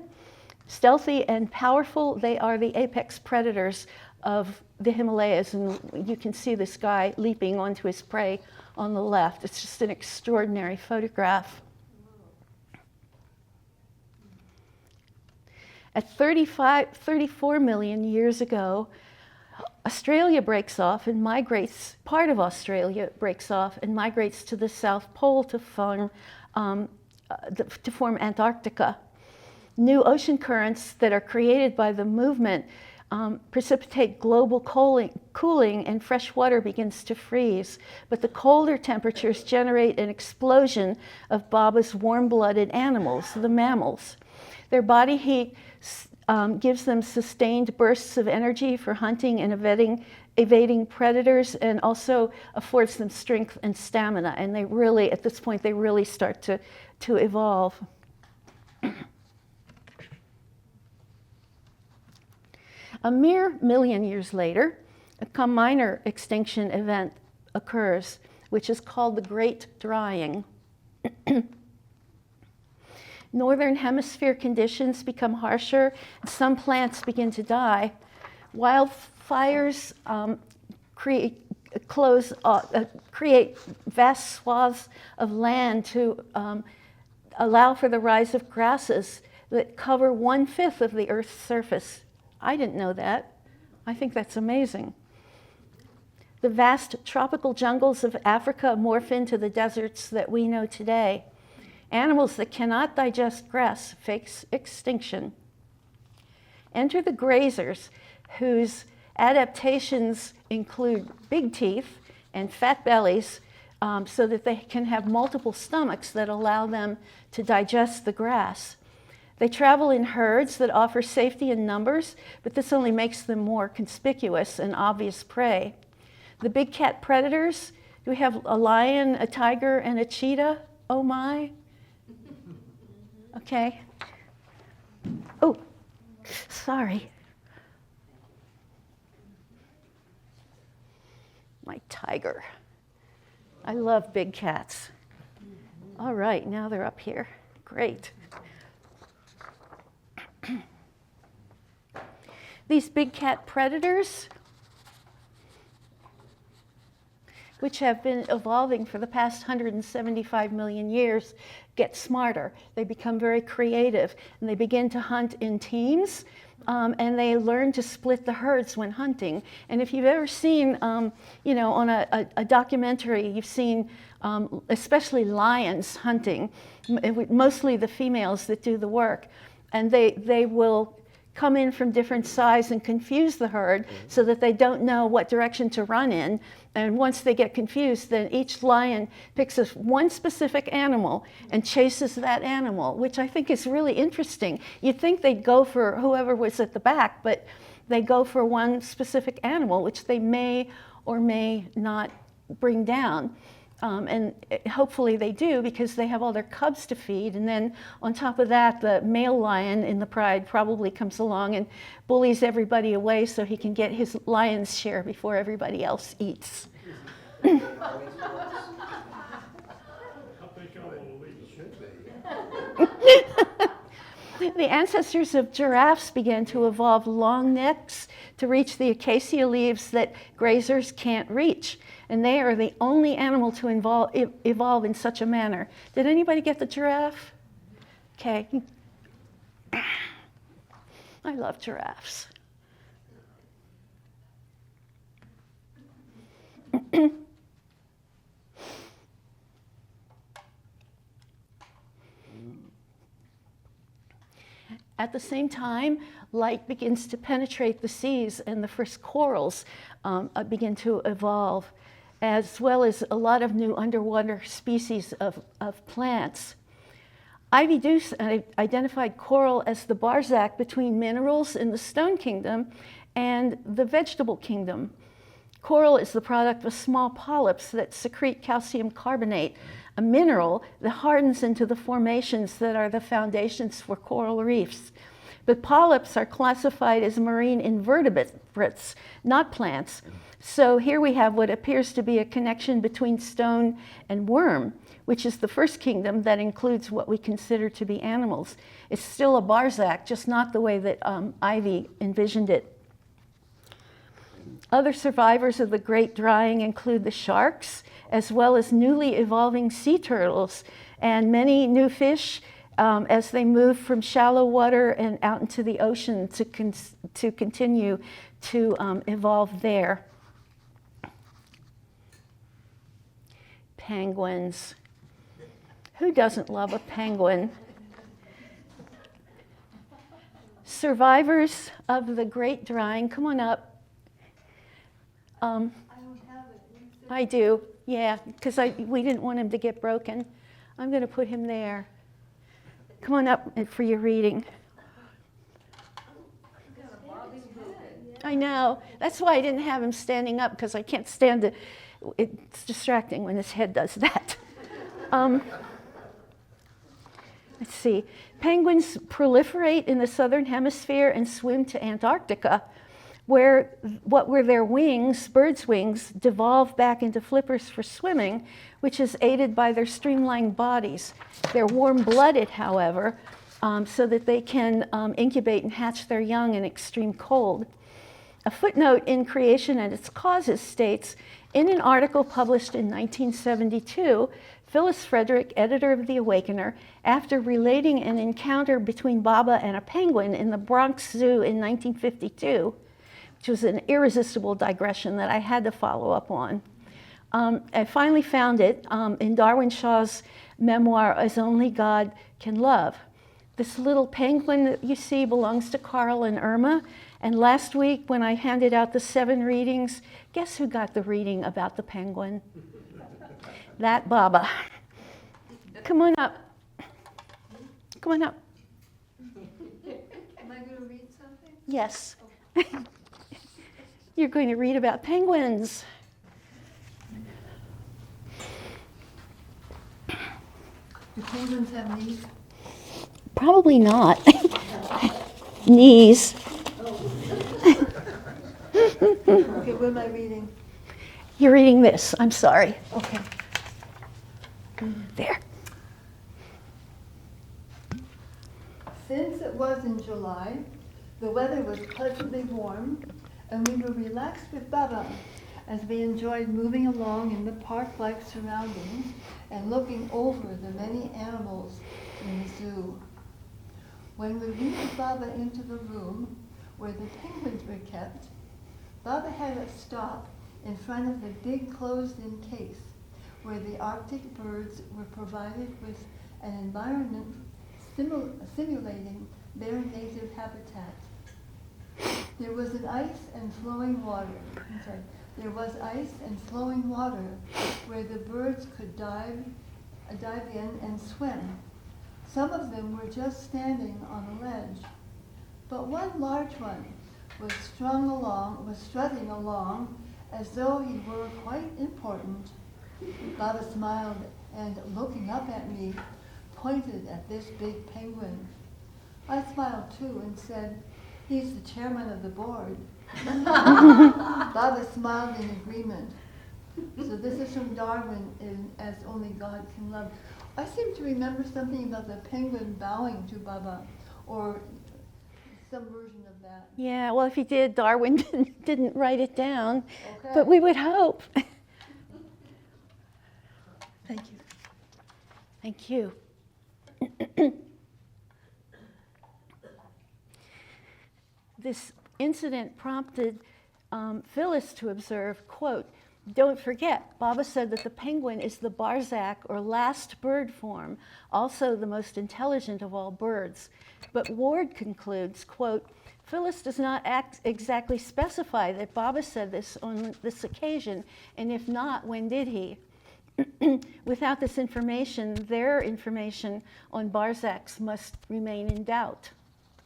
Stealthy and powerful, they are the apex predators of the Himalayas, and you can see this guy leaping onto his prey on the left. It's just an extraordinary photograph. At 34 million years ago, Australia breaks off and migrates, part of Australia breaks off and migrates to the South Pole to form Antarctica. New ocean currents that are created by the movement precipitate global cooling, and fresh water begins to freeze. But the colder temperatures generate an explosion of Baba's warm-blooded animals, the mammals. Their body heat gives them sustained bursts of energy for hunting and evading predators, and also affords them strength and stamina. And they really, at this point, they really start to evolve. A mere million years later, a minor extinction event occurs, which is called the Great Drying. Northern hemisphere conditions become harsher, and some plants begin to die. Wildfires create vast swaths of land to allow for the rise of grasses that cover 1/5 of the Earth's surface. I didn't know that. I think that's amazing. The vast tropical jungles of Africa morph into the deserts that we know today. Animals that cannot digest grass face extinction. Enter the grazers, whose adaptations include big teeth and fat bellies, so that they can have multiple stomachs that allow them to digest the grass. They travel in herds that offer safety in numbers, but this only makes them more conspicuous and obvious prey. The big cat predators, do we have a lion, a tiger, and a cheetah? Oh my. Okay. Oh, sorry. My tiger. I love big cats. All right, now they're up here. Great. These big cat predators, which have been evolving for the past 175 million years, get smarter. They become very creative, and they begin to hunt in teams, and they learn to split the herds when hunting. And if you've ever seen, on a documentary, you've seen especially lions hunting, mostly the females that do the work, and they will come in from different sides and confuse the herd so that they don't know what direction to run in. And once they get confused, then each lion picks one specific animal and chases that animal, which I think is really interesting. You'd think they'd go for whoever was at the back, but they go for one specific animal, which they may or may not bring down. And hopefully they do, because they have all their cubs to feed. And then on top of that, the male lion in the pride probably comes along and bullies everybody away so he can get his lion's share before everybody else eats. The ancestors of giraffes began to evolve long necks to reach the acacia leaves that grazers can't reach. And they are the only animal to evolve in such a manner. Did anybody get the giraffe? Okay. I love giraffes. At the same time, light begins to penetrate the seas, and the first corals begin to evolve, as well as a lot of new underwater species of plants. Ivy Deuce identified coral as the Barzak between minerals in the stone kingdom and the vegetable kingdom. Coral is the product of small polyps that secrete calcium carbonate a mineral that hardens into the formations that are the foundations for coral reefs. But polyps are classified as marine invertebrates, not plants. So here we have what appears to be a connection between stone and worm, which is the first kingdom that includes what we consider to be animals. It's still a Barzak, just not the way that Ivy envisioned it. Other survivors of the Great Drying include the sharks, as well as newly evolving sea turtles and many new fish as they move from shallow water and out into the ocean to continue to evolve there. Penguins. Who doesn't love a penguin? Survivors of the Great Drying, come on up. I don't have it. You said- I do, yeah, because we didn't want him to get broken. I'm going to put him there. Come on up for your reading. I know. That's why I didn't have him standing up, because I can't stand it. It's distracting when his head does that. Let's see. Penguins proliferate in the southern hemisphere and swim to Antarctica, where what were their wings, birds' wings, devolve back into flippers for swimming, which is aided by their streamlined bodies. They're warm-blooded, however, so that they can incubate and hatch their young in extreme cold. A footnote in Creation and Its Causes states, in an article published in 1972, Phyllis Frederick, editor of The Awakener, after relating an encounter between Baba and a penguin in the Bronx Zoo in 1952, which was an irresistible digression that I had to follow up on. I finally found it in Darwin Shaw's memoir, As Only God Can Love. This little penguin that you see belongs to Carl and Irma. And last week, when I handed out the 7 readings, guess who got the reading about the penguin? That Baba. Come on up. Come on up. Am I going to read something? Yes. You're going to read about penguins. Do penguins have knees? Probably not. Knees. Okay, what am I reading? You're reading this. I'm sorry. Okay. There. Since it was in July, the weather was pleasantly warm, and we were relaxed with Baba as we enjoyed moving along in the park-like surroundings and looking over the many animals in the zoo. When we wheeled Baba into the room where the penguins were kept, Baba had us stop in front of the big closed-in case where the Arctic birds were provided with an environment simulating their native habitat. There was ice and flowing water where the birds could dive in and swim. Some of them were just standing on a ledge, but one large one was strutting along as though he were quite important. Baba smiled and, looking up at me, pointed at this big penguin. I smiled too and said, "He's the chairman of the board." Baba smiled in agreement. So this is from Darwin in As Only God Can Love. I seem to remember something about the penguin bowing to Baba, or some version of that. Yeah, well, if he did, Darwin didn't write it down, Okay. but we would hope. Thank you. Thank you. This incident prompted Phyllis to observe, quote, "Don't forget, Baba said that the penguin is the Barzak, or last bird form, also the most intelligent of all birds." But Ward concludes, quote, "Phyllis does not exactly specify that Baba said this on this occasion, and if not, when did he? Without this information, their information on Barzaks must remain in doubt."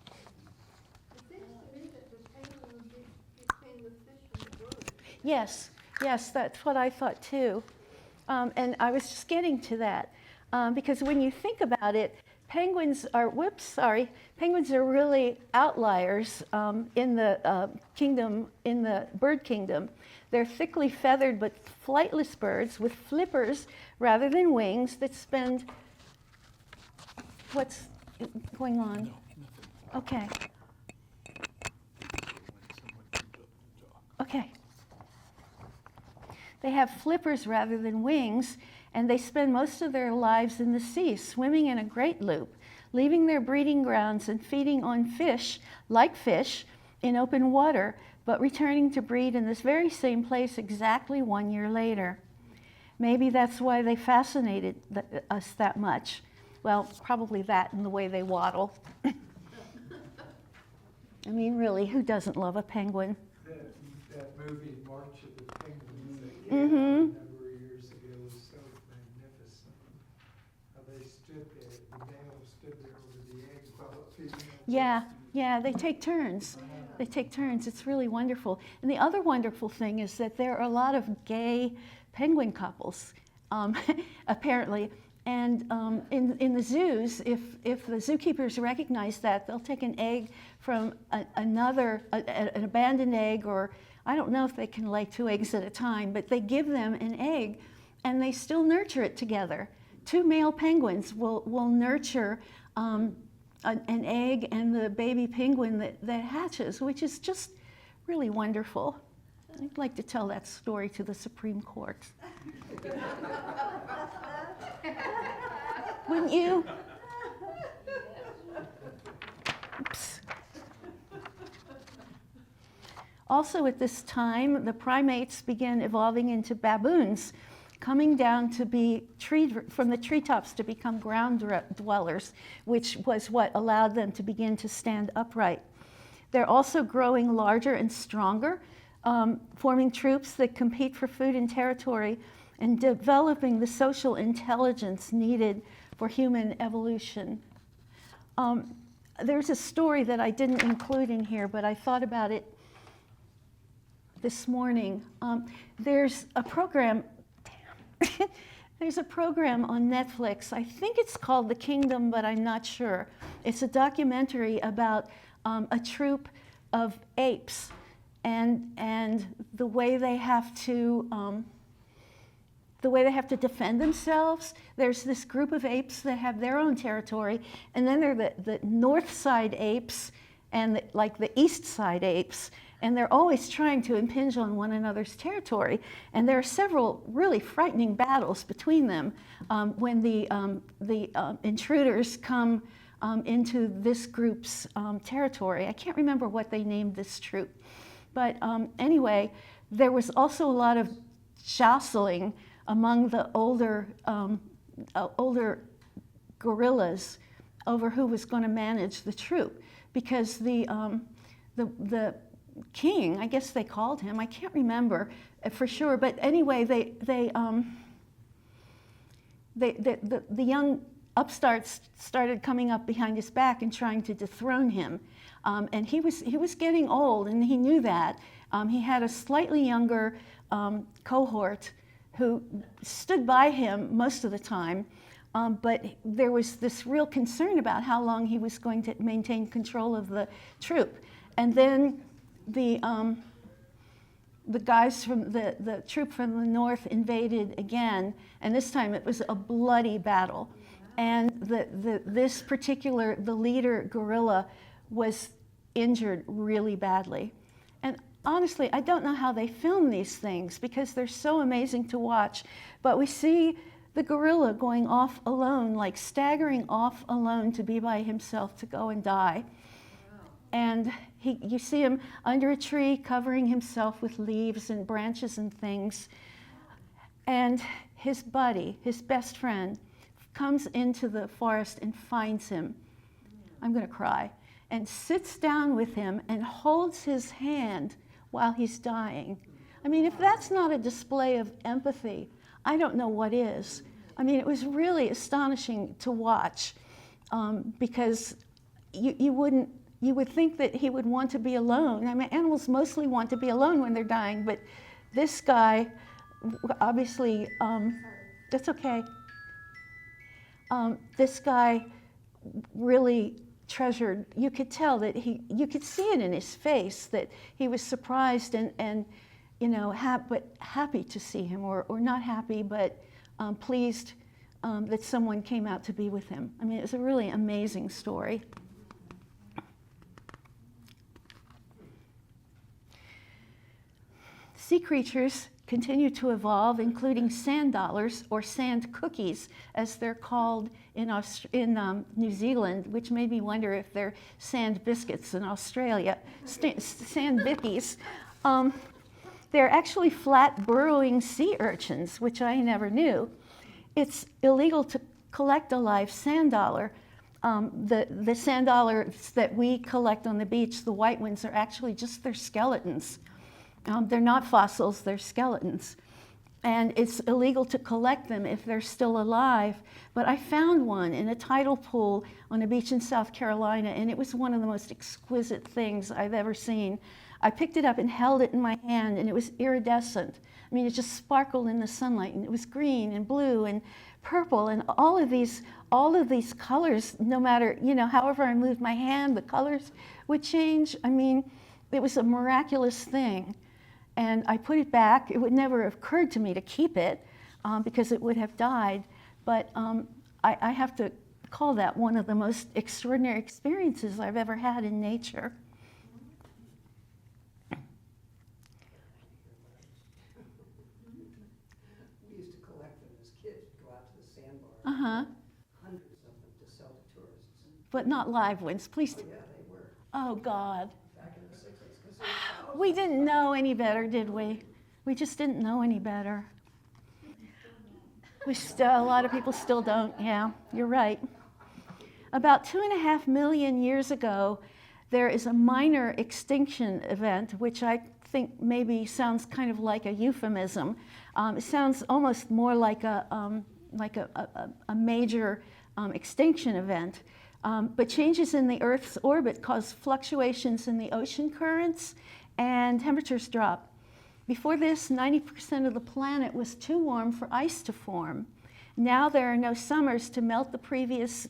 It seems to me that the penguin would be between the fish and the bird. Yes, that's what I thought too. And I was just getting to that because when you think about it, penguins are really outliers in the kingdom, in the bird kingdom. They're thickly feathered but flightless birds with flippers rather than wings that spend. What's going on? Okay. Okay. They have flippers rather than wings, and they spend most of their lives in the sea, swimming in a great loop, leaving their breeding grounds and feeding on fish, like fish, in open water, but returning to breed in this very same place exactly 1 year later. Maybe that's why they fascinated us that much. Well, probably that and the way they waddle. I mean, really, who doesn't love a penguin? That movie, March of the Penguins, that came out a number of years ago, was so magnificent. How they stood there, the male stood there over the egg while the female. Yeah, they take turns. They take turns. It's really wonderful. And the other wonderful thing is that there are a lot of gay penguin couples, apparently. And in the zoos, if the zookeepers recognize that, they'll take an egg from an abandoned egg, or I don't know if they can lay 2 eggs at a time, but they give them an egg and they still nurture it together. 2 male penguins will nurture an egg and the baby penguin that hatches, which is just really wonderful. I'd like to tell that story to the Supreme Court. Wouldn't you? Oops. Also at this time, the primates began evolving into baboons, coming down to be from the treetops to become ground dwellers, which was what allowed them to begin to stand upright. They're also growing larger and stronger, forming troops that compete for food and territory, and developing the social intelligence needed for human evolution. There's a story that I didn't include in here, but I thought about it this morning. There's a program there's a program on Netflix. I think it's called The Kingdom, but I'm not sure. It's a documentary about a troop of apes and the way they have to defend themselves. There's this group of apes that have their own territory, and then there are the north side apes and the east side apes, and they're always trying to impinge on one another's territory. And there are several really frightening battles between them when the intruders come into this group's territory. I can't remember what they named this troop, but anyway, there was also a lot of jostling among the older gorillas over who was going to manage the troop, because the king, I guess they called him, I can't remember for sure, but anyway, the young upstarts started coming up behind his back and trying to dethrone him, and he was getting old, and he knew that. He had a slightly younger cohort who stood by him most of the time, but there was this real concern about how long he was going to maintain control of the troop. And then the guys from the troop from the north invaded again, and this time it was a bloody battle. And the leader gorilla was injured really badly. And honestly, I don't know how they film these things because they're so amazing to watch, but we see the gorilla going off alone, like staggering off alone to be by himself to go and die. And you see him under a tree covering himself with leaves and branches and things. And his buddy, his best friend, comes into the forest and finds him. I'm going to cry. And sits down with him and holds his hand while he's dying. I mean, if that's not a display of empathy, I don't know what is. I mean, it was really astonishing to watch because you would think that he would want to be alone. I mean, animals mostly want to be alone when they're dying, but this guy obviously That's okay. This guy really treasured, you could tell that you could see it in his face that he was surprised and you know, but happy to see him, or not happy, but pleased that someone came out to be with him. I mean, it's a really amazing story. Sea creatures continue to evolve, including sand dollars, or sand cookies, as they're called in New Zealand, which made me wonder if they're sand biscuits in Australia. Sand bickies. They're actually flat burrowing sea urchins, which I never knew. It's illegal to collect a live sand dollar. The sand dollars that we collect on the beach, the white ones, are actually just their skeletons. They're not fossils, they're skeletons. And it's illegal to collect them if they're still alive. But I found one in a tidal pool on a beach in South Carolina, and it was one of the most exquisite things I've ever seen. I picked it up and held it in my hand, and it was iridescent. I mean, it just sparkled in the sunlight, and it was green and blue and purple, and all of these colors, no matter, you know, however I moved my hand, the colors would change. I mean, it was a miraculous thing. And I put it back. It would never have occurred to me to keep it because it would have died. But I have to call that one of the most extraordinary experiences I've ever had in nature. We used to collect them as kids, go out to the sandbar. Uh-huh. Hundreds of them to sell to tourists. But not live ones, please. Oh, yeah, they were, Oh, God. back in the 60s. 'Cause they were We didn't know any better, did we? We just didn't know any better. A lot of people still don't. Yeah, you're right. About 2.5 million years ago, there is a minor extinction event, which I think maybe sounds kind of like a euphemism. It sounds almost more like a major extinction event. But changes in the Earth's orbit cause fluctuations in the ocean currents, and temperatures drop. Before this, 90% of the planet was too warm for ice to form. Now there are no summers to melt the previous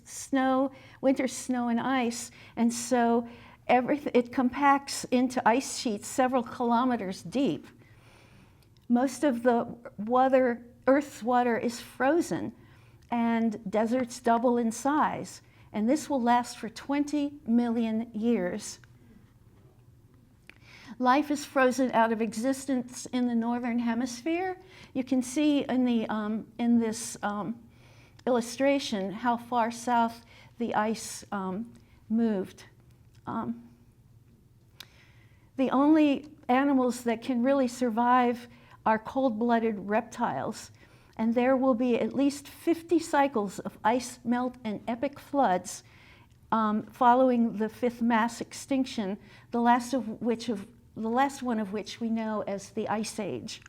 winter snow and ice, and so it compacts into ice sheets several kilometers deep. Most of the Earth's water is frozen, and deserts double in size, and this will last for 20 million years. Life is frozen out of existence in the northern hemisphere. You can see in this illustration how far south the ice moved. The only animals that can really survive are cold-blooded reptiles, and there will be at least 50 cycles of ice melt and epic floods following the fifth mass extinction, the last one of which we know as the Ice Age.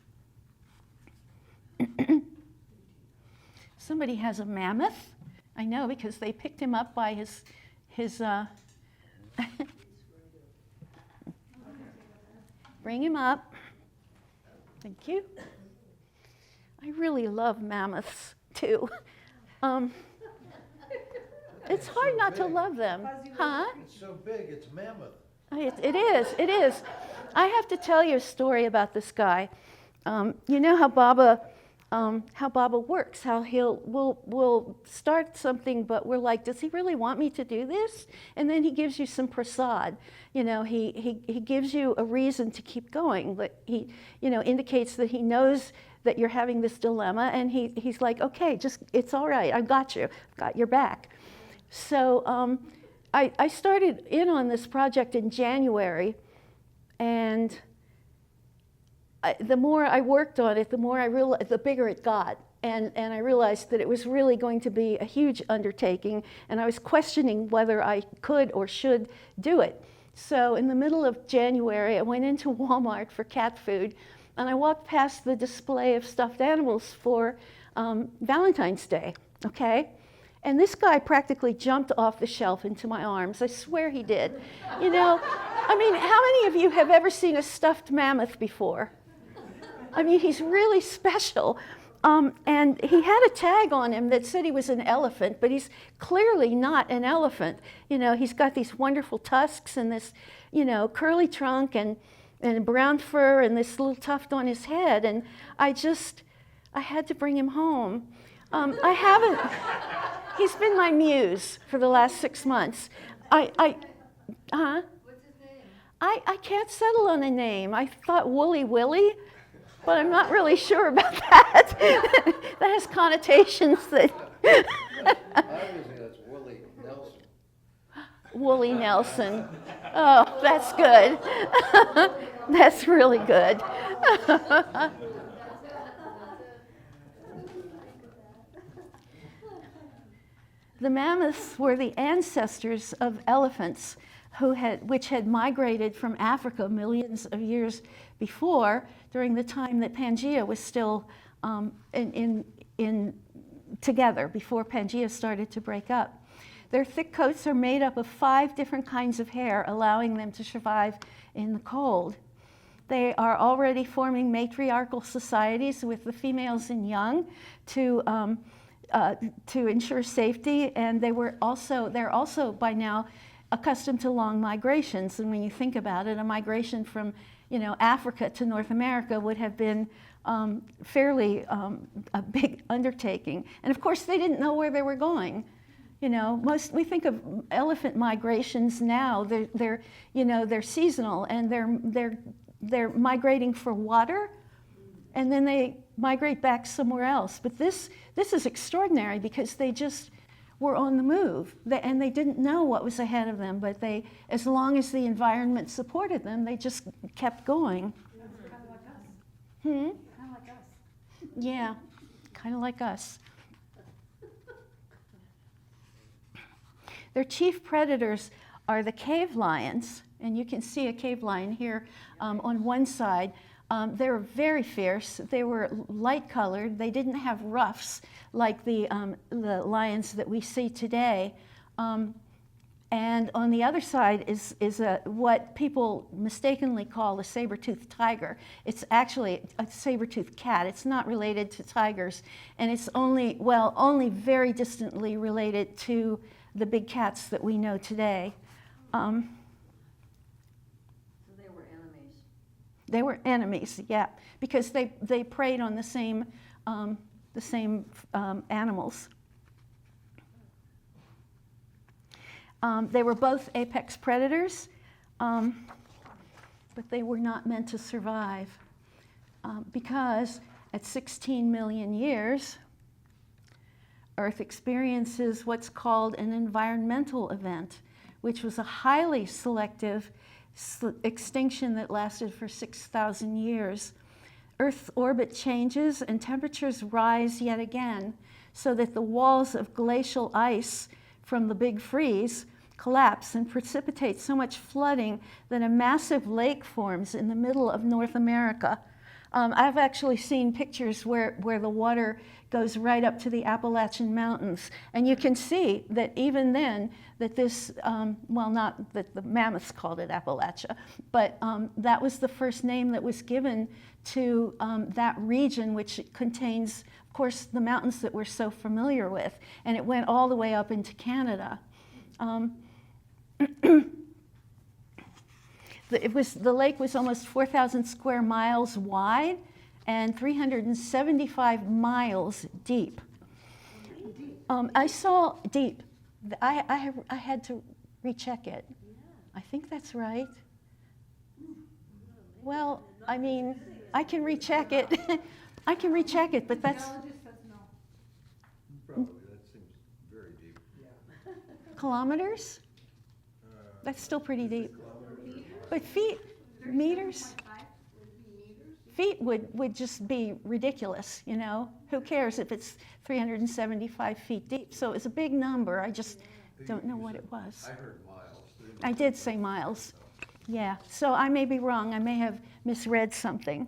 Somebody has a mammoth. I know, because they picked him up by his Bring him up. Thank you. I really love mammoths too. It's hard not to love them, huh? It's so big, it's mammoth. It is. I have to tell you a story about this guy. You know how Baba works, how we'll start something, but we're like, does he really want me to do this? And then he gives you some prasad. You know, he gives you a reason to keep going. But he, you know, indicates that he knows that you're having this dilemma, and he's like, okay, it's all right, I've got you, I've got your back. So I started in on this project in January, and the more I worked on it, the bigger it got. And I realized that it was really going to be a huge undertaking, and I was questioning whether I could or should do it. So in the middle of January, I went into Walmart for cat food, and I walked past the display of stuffed animals for Valentine's Day, okay? And this guy practically jumped off the shelf into my arms. I swear he did. You know, I mean, how many of you have ever seen a stuffed mammoth before? I mean, he's really special. And he had a tag on him that said he was an elephant, but he's clearly not an elephant. You know, he's got these wonderful tusks and this, you know, curly trunk and brown fur and this little tuft on his head. And I had to bring him home. I haven't, he's been my muse for the last 6 months. What's his name? I can't settle on a name. I thought Woolly Willy, but I'm not really sure about that. That has connotations that. Obviously, that's Willie Nelson. Woolly Nelson. Oh, that's good. That's really good. The mammoths were the ancestors of elephants which had migrated from Africa millions of years before, during the time that Pangea was still together, before Pangea started to break up. Their thick coats are made up of 5 different kinds of hair, allowing them to survive in the cold. They are already forming matriarchal societies with the females and young to ensure safety, and they're also by now accustomed to long migrations. And when you think about it, a migration from, you know, Africa to North America would have been fairly a big undertaking. And of course, they didn't know where they were going. You know, we think of elephant migrations now. They're seasonal, and they're migrating for water, and then they migrate back somewhere else. But this is extraordinary because they just were on the move, and they didn't know what was ahead of them. But as long as the environment supported them, they just kept going. Kind of like us. Hmm? Kind of like us. Yeah, kind of like us. Their chief predators are the cave lions, and you can see a cave lion here on one side. They were very fierce. They were light-colored. They didn't have ruffs like the lions that we see today. And on the other side is what people mistakenly call a saber-toothed tiger. It's actually a saber-toothed cat. It's not related to tigers, and it's only very distantly related to the big cats that we know today. So they were enemies. They were enemies, yeah, because they preyed on the same animals. They were both apex predators, but they were not meant to survive because at 16 million years, Earth experiences what's called an environmental event, which was a highly selective extinction that lasted for 6,000 years. Earth's orbit changes and temperatures rise yet again, so that the walls of glacial ice from the Big Freeze collapse and precipitate so much flooding that a massive lake forms in the middle of North America. I've actually seen pictures where the water goes right up to the Appalachian Mountains, and you can see that even then that this, not that the mammoths called it Appalachia, but that was the first name that was given to that region, which contains, of course, the mountains that we're so familiar with, and it went all the way up into Canada. The lake was almost 4,000 square miles wide and 375 miles deep. I saw deep. I had to recheck it. I think that's right. Well, I mean, I can recheck it. I can recheck it, but that's Probably, that seems very deep. kilometers. That's still pretty deep. But feet, meters? Feet would just be ridiculous, you know? Who cares if it's 375 feet deep? So it's a big number. I just don't know what it was. I heard miles. I did say miles. Yeah, so I may be wrong. I may have misread something.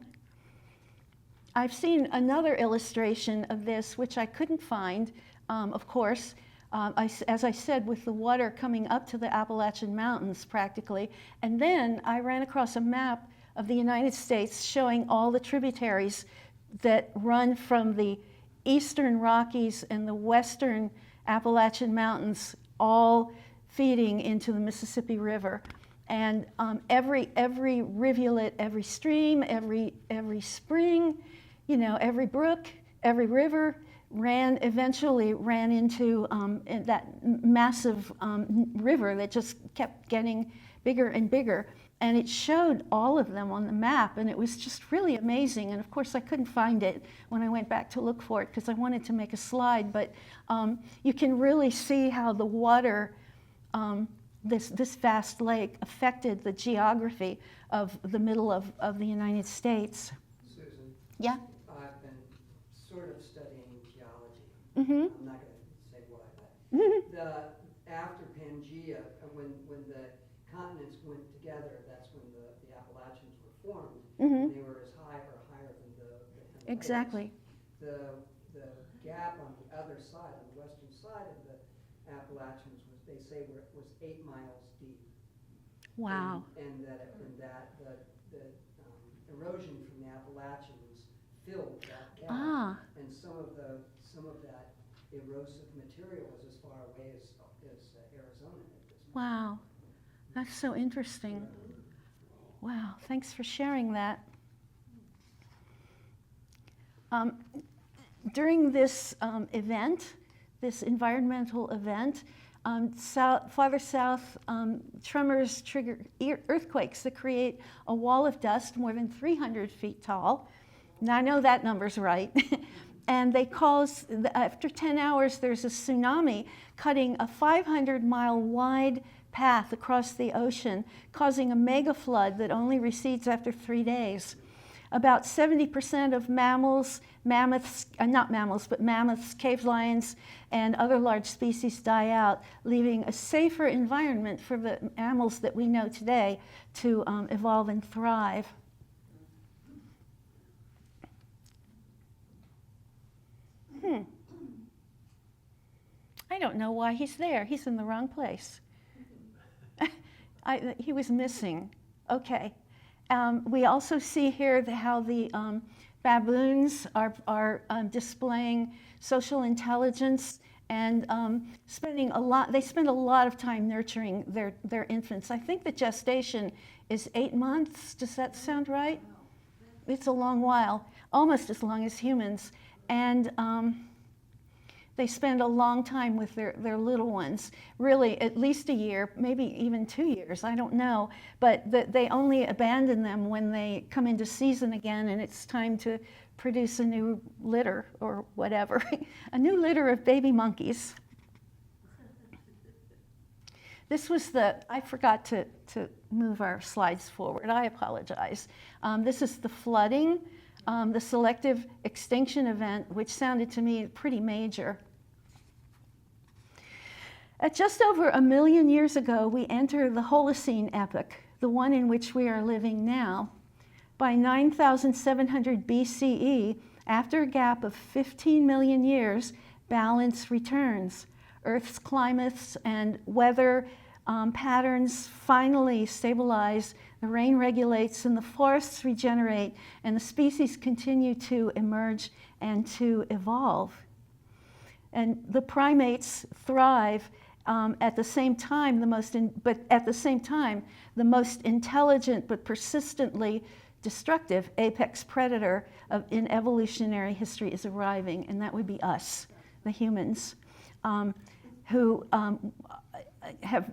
I've seen another illustration of this, which I couldn't find, of course. As I said, with the water coming up to the Appalachian Mountains practically. And then I ran across a map of the United States showing all the tributaries that run from the eastern Rockies and the western Appalachian Mountains, all feeding into the Mississippi River. And every rivulet, every stream, every spring, you know, every brook, every river eventually ran into that massive river that just kept getting bigger and bigger. And it showed all of them on the map, and it was just really amazing. And of course, I couldn't find it when I went back to look for it because I wanted to make a slide, but you can really see how the water, this vast lake, affected the geography of the middle of the United States. Susan, Yeah? I've been sort of studying geology. Mm-hmm. I'm not going to say why, but after Pangea, when the continents went together, that's when the Appalachians were formed. Mm-hmm. And they were as high or higher than the Himalayas. Exactly. The gap on the other side, on the western side of the Appalachians, they say was 8 miles deep. Wow. And the erosion from the Appalachians filled that gap. Ah. And some of that erosive material was as far away as Arizona at this point. Wow. That's so interesting. Wow. Thanks for sharing that. During this event, this environmental event, farther south, tremors trigger earthquakes that create a wall of dust more than 300 feet tall. Now, I know that number's right. And they cause, after 10 hours, there's a tsunami cutting a 500-mile wide path across the ocean, causing a mega flood that only recedes after 3 days. About 70% of mammals, mammoths, cave lions, and other large species die out, leaving a safer environment for the mammals that we know today to evolve and thrive. I don't know why he's there. He's in the wrong place. He was missing. Okay. We also see here how the baboons are displaying social intelligence and they spend a lot of time nurturing their infants. I think the gestation is 8 months. Does that sound right? It's a long while, almost as long as humans. And they spend a long time with their little ones, really at least a year, maybe even 2 years, I don't know. But they only abandon them when they come into season again and it's time to produce a new litter or whatever, a new litter of baby monkeys. This was I forgot to move our slides forward, I apologize. This is the flooding. The selective extinction event, which sounded to me pretty major. At just over 1 million years ago, we enter the Holocene epoch, the one in which we are living now. By 9,700 BCE, after a gap of 15 million years, balance returns. Earth's climates and weather patterns finally stabilize, the rain regulates, and the forests regenerate, and the species continue to emerge and to evolve. And the primates thrive at the same time. At the same time, the most intelligent but persistently destructive apex predator in evolutionary history is arriving, and that would be us, the humans, who have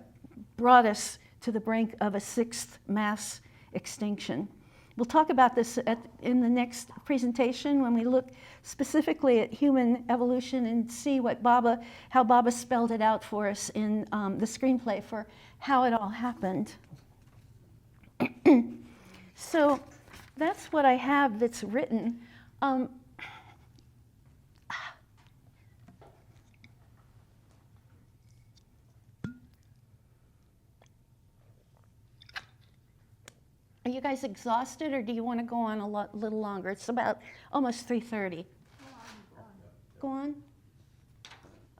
brought us to the brink of a 6th mass extinction. We'll talk about this in the next presentation when we look specifically at human evolution and see how Baba spelled it out for us in the screenplay for how it all happened. So that's what I have that's written. Are you guys exhausted, or do you want to go on a little longer? It's about almost 3:30. Go on?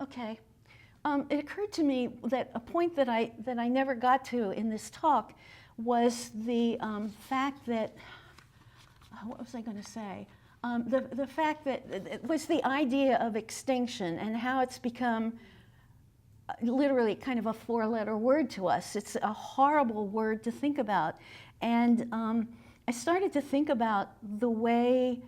Okay. It occurred to me that a point that I never got to in this talk was the fact that, what was I going to say? The fact that it was the idea of extinction and how it's become literally kind of a four-letter word to us. It's a horrible word to think about. And I started to think about the way,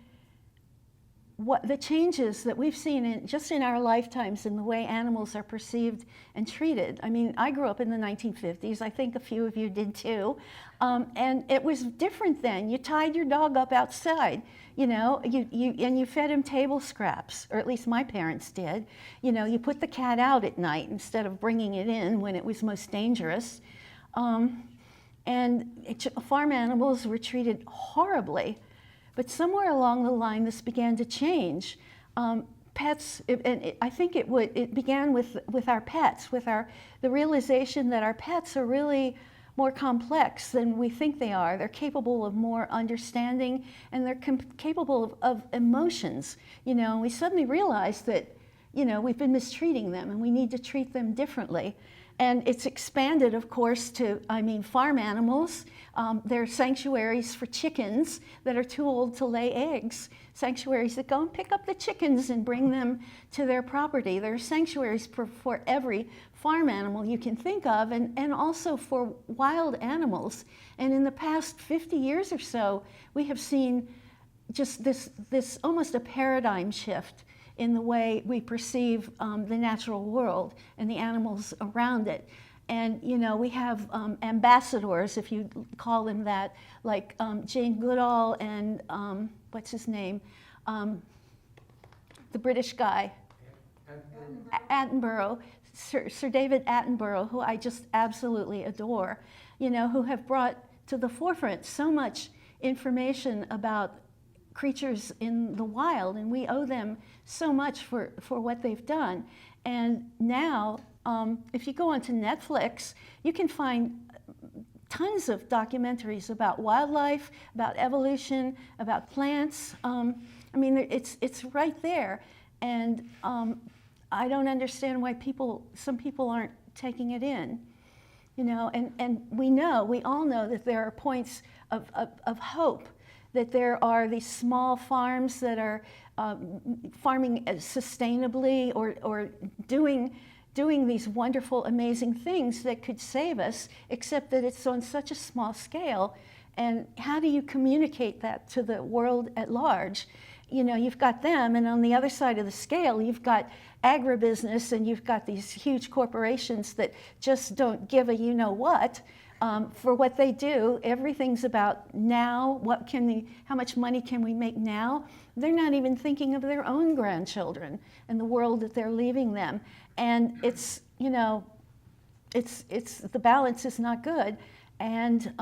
what the changes that we've seen just in our lifetimes in the way animals are perceived and treated. I mean, I grew up in the 1950s. I think a few of you did too. And it was different then. You tied your dog up outside, you know, and you fed him table scraps, or at least my parents did. You know, you put the cat out at night instead of bringing it in when it was most dangerous. And farm animals were treated horribly. But somewhere along the line, this began to change. Pets, I think it began with our pets, with the realization that our pets are really more complex than we think they are. They're capable of more understanding, and they're capable of emotions. You know, we suddenly realized that, you know, we've been mistreating them, and we need to treat them differently. And it's expanded, of course, to, I mean, farm animals. There are sanctuaries for chickens that are too old to lay eggs. Sanctuaries that go and pick up the chickens and bring them to their property. There are sanctuaries for every farm animal you can think of, and also for wild animals. And in the past 50 years or so, we have seen just this almost a paradigm shift in the way we perceive the natural world and the animals around it. And, you know, we have ambassadors, if you call them that, like Jane Goodall and, what's his name? The British guy, Attenborough, Sir David Attenborough, who I just absolutely adore, you know, who have brought to the forefront so much information about creatures in the wild, and we owe them so much for what they've done. And now, if you go onto Netflix, you can find tons of documentaries about wildlife, about evolution, about plants. I mean, it's right there. And I don't understand why some people aren't taking it in. You know, and we all know that there are points of hope, that there are these small farms that are farming sustainably or doing these wonderful, amazing things that could save us, except that it's on such a small scale. And how do you communicate that to the world at large? You know, you've got them, and on the other side of the scale, you've got agribusiness, and you've got these huge corporations that just don't give a you-know-what. For what they do. Everything's about now. How much money can we make now? They're not even thinking of their own grandchildren and the world that they're leaving them. And it's, you know, the balance is not good. And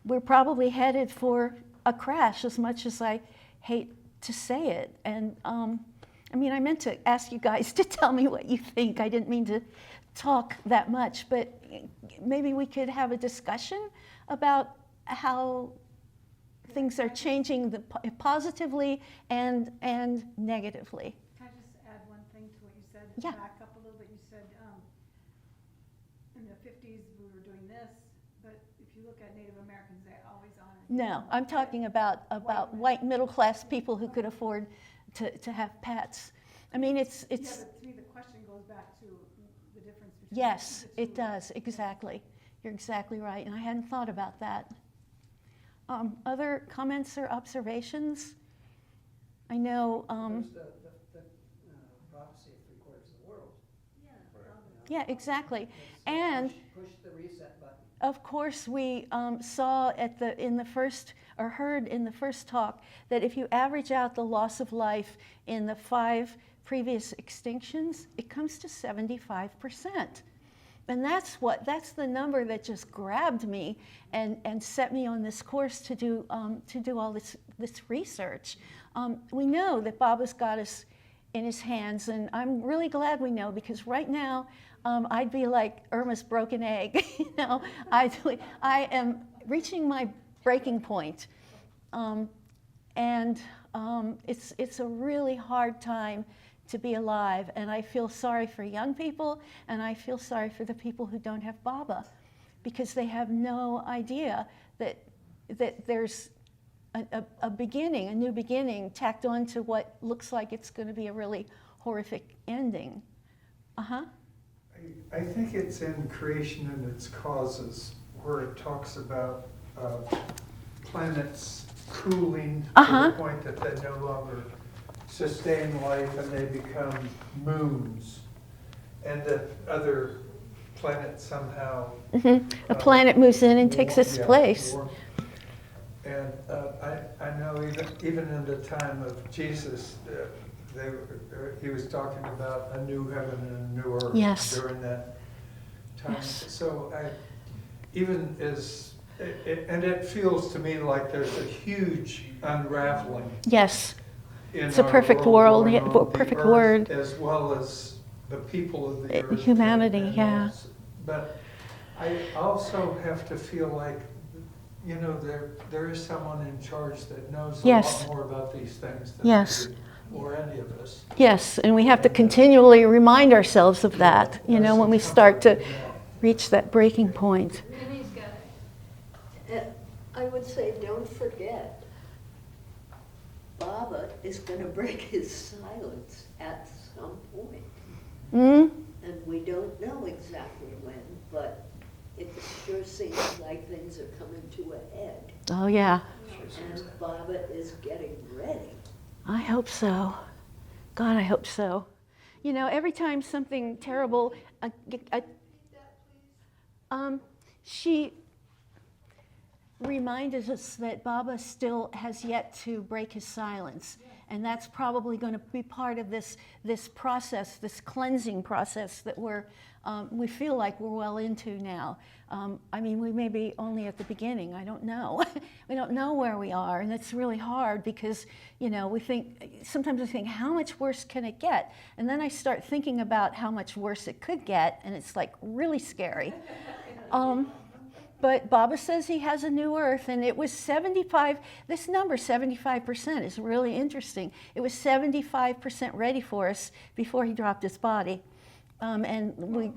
we're probably headed for a crash, as much as I hate to say it. And I mean, I meant to ask you guys to tell me what you think. I didn't mean to talk that much, but maybe we could have a discussion about how things are changing positively and negatively. Can I just add one thing to what you said? Yeah. Back up a little bit. You said in the 50s we were doing this, but if you look at Native Americans, they always honored. No, I'm talking about white middle-class people who could afford to have pets. I mean, it's. Yeah, but to me the question goes back to the difference between. Yes, the two. it does, exactly. You're exactly right, and I hadn't thought about that. Other comments or observations? I know, There's the prophecy of 3/4 of the world. yeah, exactly. Let's And push the reset button. of course, we saw heard in the first talk that if you average out the loss of life in the 5 previous extinctions, it comes to 75%. And that's the number that just grabbed me and set me on this course to do all this research. We know that Baba's got us in his hands, and I'm really glad we know, because right now I'd be like Irma's broken egg. You know, I am reaching my breaking point, and it's a really hard time to be alive, and I feel sorry for young people, and I feel sorry for the people who don't have Baba, because they have no idea that there's a beginning, a new beginning, tacked on to what looks like it's going to be a really horrific ending. Uh-huh. I think it's in Creation and Its Causes, where it talks about planets cooling to the point that they no longer sustain life and they become moons, and that other planets somehow. A planet moves in and takes its place. warm. And I know even in the time of Jesus, he was talking about a new heaven and a new earth Yes. during that time. Yes. So even as, and it feels to me like there's a huge unraveling Yes. in It's a our perfect world, going yeah, on the perfect earth, word. as well as the people of the earth. Humanity, and yeah. us. But I also have to feel like, there is someone in charge that knows a Yes. lot more about these things than Yes. we do, or any of us. Yes, and we have to continually remind ourselves of that, when we start to reach that breaking point. I would say, don't forget, Baba is going to break his silence at some point. Mm? And we don't know exactly when, but it sure seems like things are coming to a head. Oh, yeah. And Baba is getting ready. I hope so. God, I hope so. Every time something terrible, she reminded us that Baba still has yet to break his silence. And that's probably going to be part of this process, this cleansing process that we feel like we're well into now. We may be only at the beginning. I don't know. We don't know where we are, and it's really hard because, sometimes we think, how much worse can it get? And then I start thinking about how much worse it could get, and it's like really scary. But Baba says he has a new earth, and it was 75, this number, 75%, is really interesting. It was 75% ready for us before he dropped his body. What was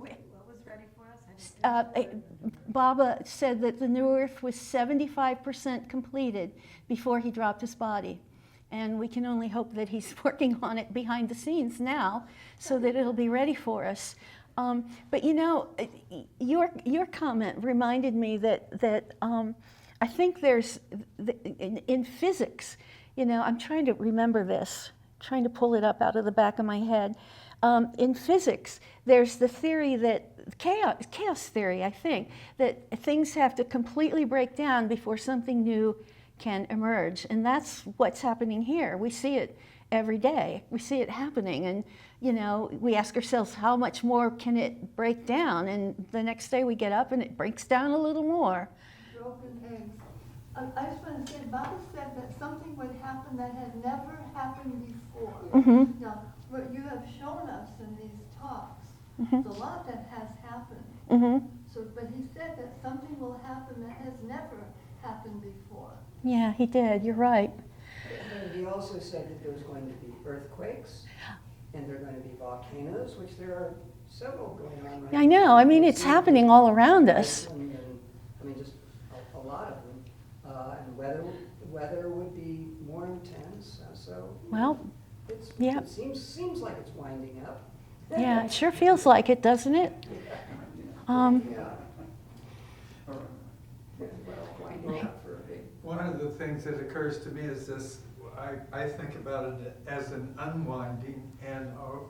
ready for us? Baba said that the new earth was 75% completed before he dropped his body. And we can only hope that he's working on it behind the scenes now so that it'll be ready for us. But your comment reminded me that I think there's, in physics, I'm trying to remember this, trying to pull it up out of the back of my head. In physics, there's the theory that, chaos theory, I think, that things have to completely break down before something new can emerge. And that's what's happening here. We see it every day. We see it happening. And, we ask ourselves, how much more can it break down? And the next day we get up and it breaks down a little more. Broken eggs. I just want to say, Baba said that something would happen that had never happened before. Mm-hmm. Now, what you have shown us in these talks, Mm-hmm. there's a lot that has happened. Mm-hmm. But he said that something will happen that has never happened before. Yeah, he did. You're right. And he also said that there's going to be earthquakes, and there are going to be volcanoes, which there are several going on right now. I know. It's happening all around us. And, just a lot of them. And weather would be more intense, Well, yeah. It seems like it's winding up. Yeah, it sure feels like it, doesn't it? Yeah. Winding up for a big. One of the things that occurs to me is this, I think about it as an unwinding, and our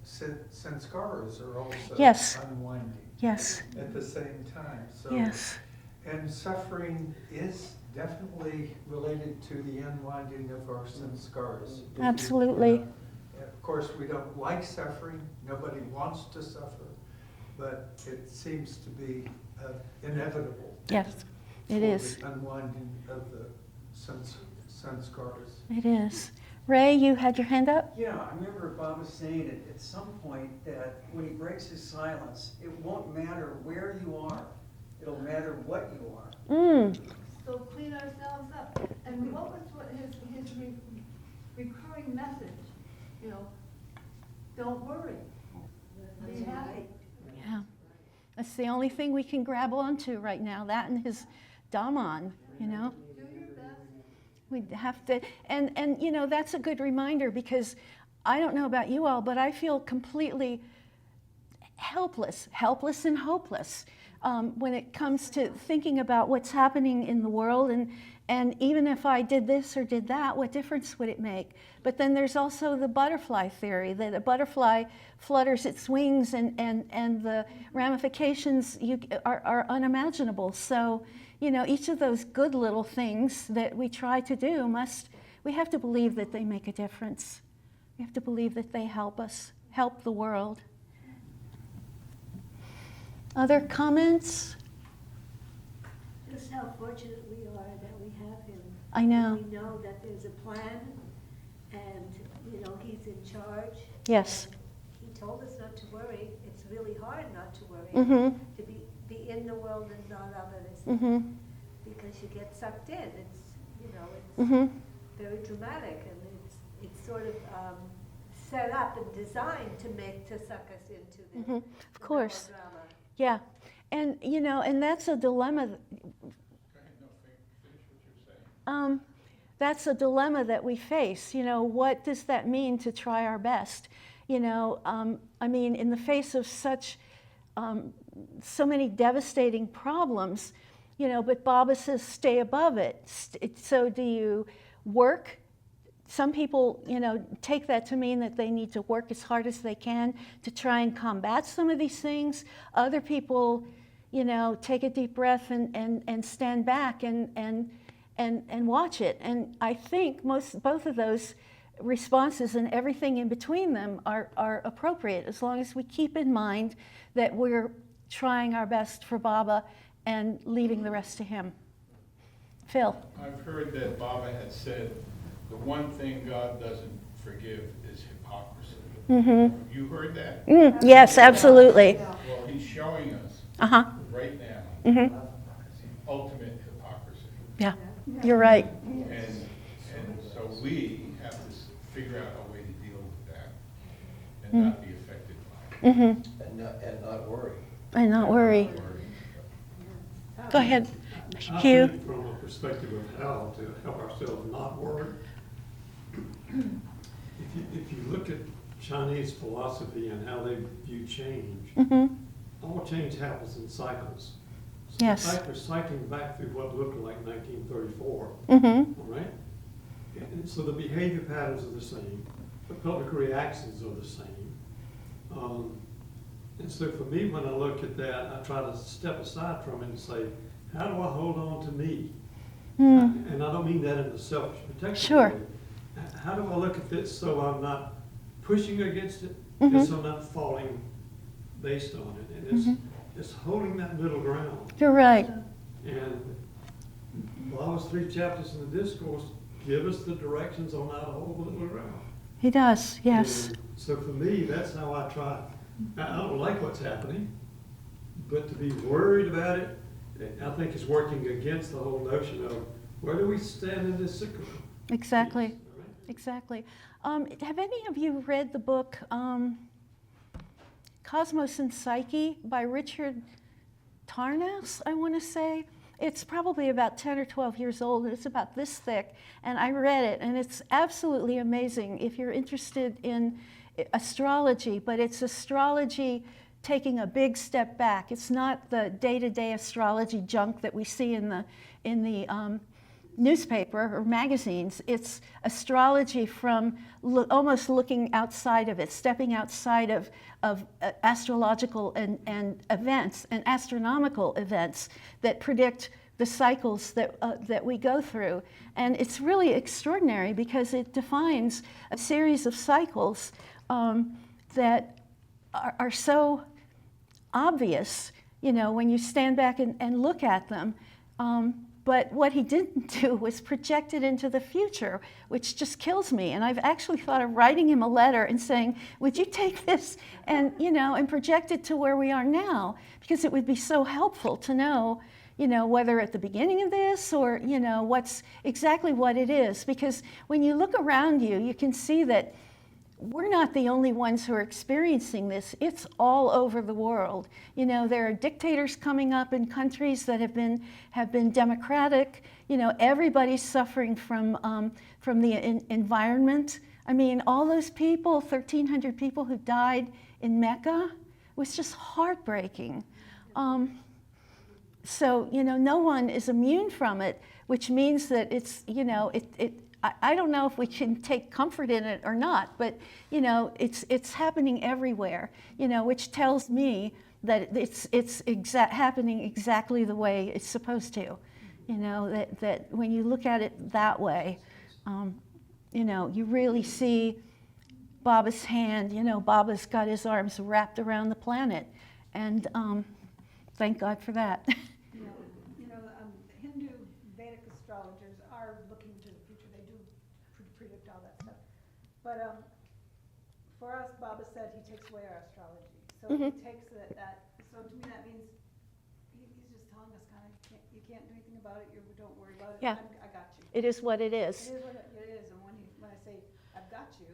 sanskaras are also Yes. unwinding Yes. at the same time. So, Yes. and suffering is definitely related to the unwinding of our sanskaras. Absolutely. Of course, we don't like suffering. Nobody wants to suffer, but it seems to be inevitable. Yes, it for is. the unwinding of the sanskaras. It is. Ray, you had your hand up? Yeah, I remember Baba saying at some point that when he breaks his silence, it won't matter where you are. It'll matter what you are. Mm. So clean ourselves up. And what was his recurring message? Don't worry. Be happy. Yeah. That's the only thing we can grab onto right now, that and his Daman, Do your best We have to, and you know, that's a good reminder, because I don't know about you all, but I feel completely helpless and hopeless when it comes to thinking about what's happening in the world, and even if I did this or did that, what difference would it make? But then there's also the butterfly theory, that a butterfly flutters its wings and the ramifications are unimaginable. So, you know, each of those good little things that we try to do we have to believe that they make a difference. We have to believe that they help us, help the world. Other comments? Just how fortunate we are that we have him. I know. We know that there's a plan, and, you know, he's in charge. Yes. He told us not to worry. It's really hard not to worry. Mm-hmm. To be in the world and not of it, Mm-hmm. because you get sucked in. It's, you know, it's Mm-hmm. very dramatic, and it's sort of set up and designed to suck us into the Mm-hmm. Of course. melodrama. Yeah. And, you know, and that's a dilemma. That's a dilemma that we face. You know, what does that mean to try our best? You know, I mean, in the face of so many devastating problems, you know, but Baba says stay above it. So do you work? Some people, you know, take that to mean that they need to work as hard as they can to try and combat some of these things. Other people, you know, take a deep breath and stand back and watch it. And I think both of those responses and everything in between them are appropriate, as long as we keep in mind that we're trying our best for Baba and leaving the rest to him. Phil. I've heard that Baba had said the one thing God doesn't forgive is hypocrisy. Mm-hmm. You heard that? Yes, absolutely. Well, he's showing us Uh-huh. right now Mm-hmm. ultimate hypocrisy. Yeah, you're right. And so we have to figure out a way to deal with that and not be affected by it. Mm-hmm. And not worry. And not worry. Go ahead, I Hugh. think from a perspective of how to help ourselves not worry, if you look at Chinese philosophy and how they view change, Mm-hmm. all change happens in cycles. So Yes. in fact, we're cycling back through what looked like 1934, Mm-hmm. all right? And so the behavior patterns are the same, the public reactions are the same. And so for me, when I look at that, I try to step aside from it and say, how do I hold on to me? Mm. And I don't mean that in a selfish protection Sure. way. How do I look at this so I'm not pushing against it, Mhm. just so I'm not falling based on it? And it's holding that middle ground. You're right. And Baba's 3 chapters in the discourse give us the directions on how to hold the middle ground. He does, yes. And so for me, that's how I try. I don't like what's happening, but to be worried about it, I think is working against the whole notion of where do we stand in this cycle? Exactly. All right? Exactly. Have any of you read the book Cosmos and Psyche by Richard Tarnas, I want to say? It's probably about 10 or 12 years old. It's about this thick, and I read it, and it's absolutely amazing if you're interested in astrology, but it's astrology taking a big step back. It's not the day-to-day astrology junk that we see in the newspaper or magazines. It's astrology from almost looking outside of it, stepping outside of astrological and events and astronomical events that predict the cycles that we go through. And it's really extraordinary because it defines a series of cycles that are so obvious, you know, when you stand back and look at them. But what he didn't do was project it into the future, which just kills me. And I've actually thought of writing him a letter and saying, would you take this and, you know, and project it to where we are now? Because it would be so helpful to know, you know, whether at the beginning of this or, you know, exactly what it is. Because when you look around you, you can see that we're not the only ones who are experiencing this. It's all over the world. You know, there are dictators coming up in countries that have been democratic. You know, everybody's suffering from the environment. I mean, all those people, 1,300 people who died in Mecca, was just heartbreaking. So, you know, no one is immune from it, which means that it's, you know, I don't know if we can take comfort in it or not, but, you know, it's happening everywhere, you know, which tells me that it's happening exactly the way it's supposed to. You know, that when you look at it that way, you know, you really see Baba's hand. You know, Baba's got his arms wrapped around the planet, and thank God for that. Hindu Vedic astrologers are looking to the future. They do predict all that stuff. But for us, Baba said he takes away our astrology. So he takes that. So to me, that means he's just telling us kind of you can't do anything about it. Don't worry about it. Yeah. I got you. It is what it is. It is what it is. And when I say I've got you,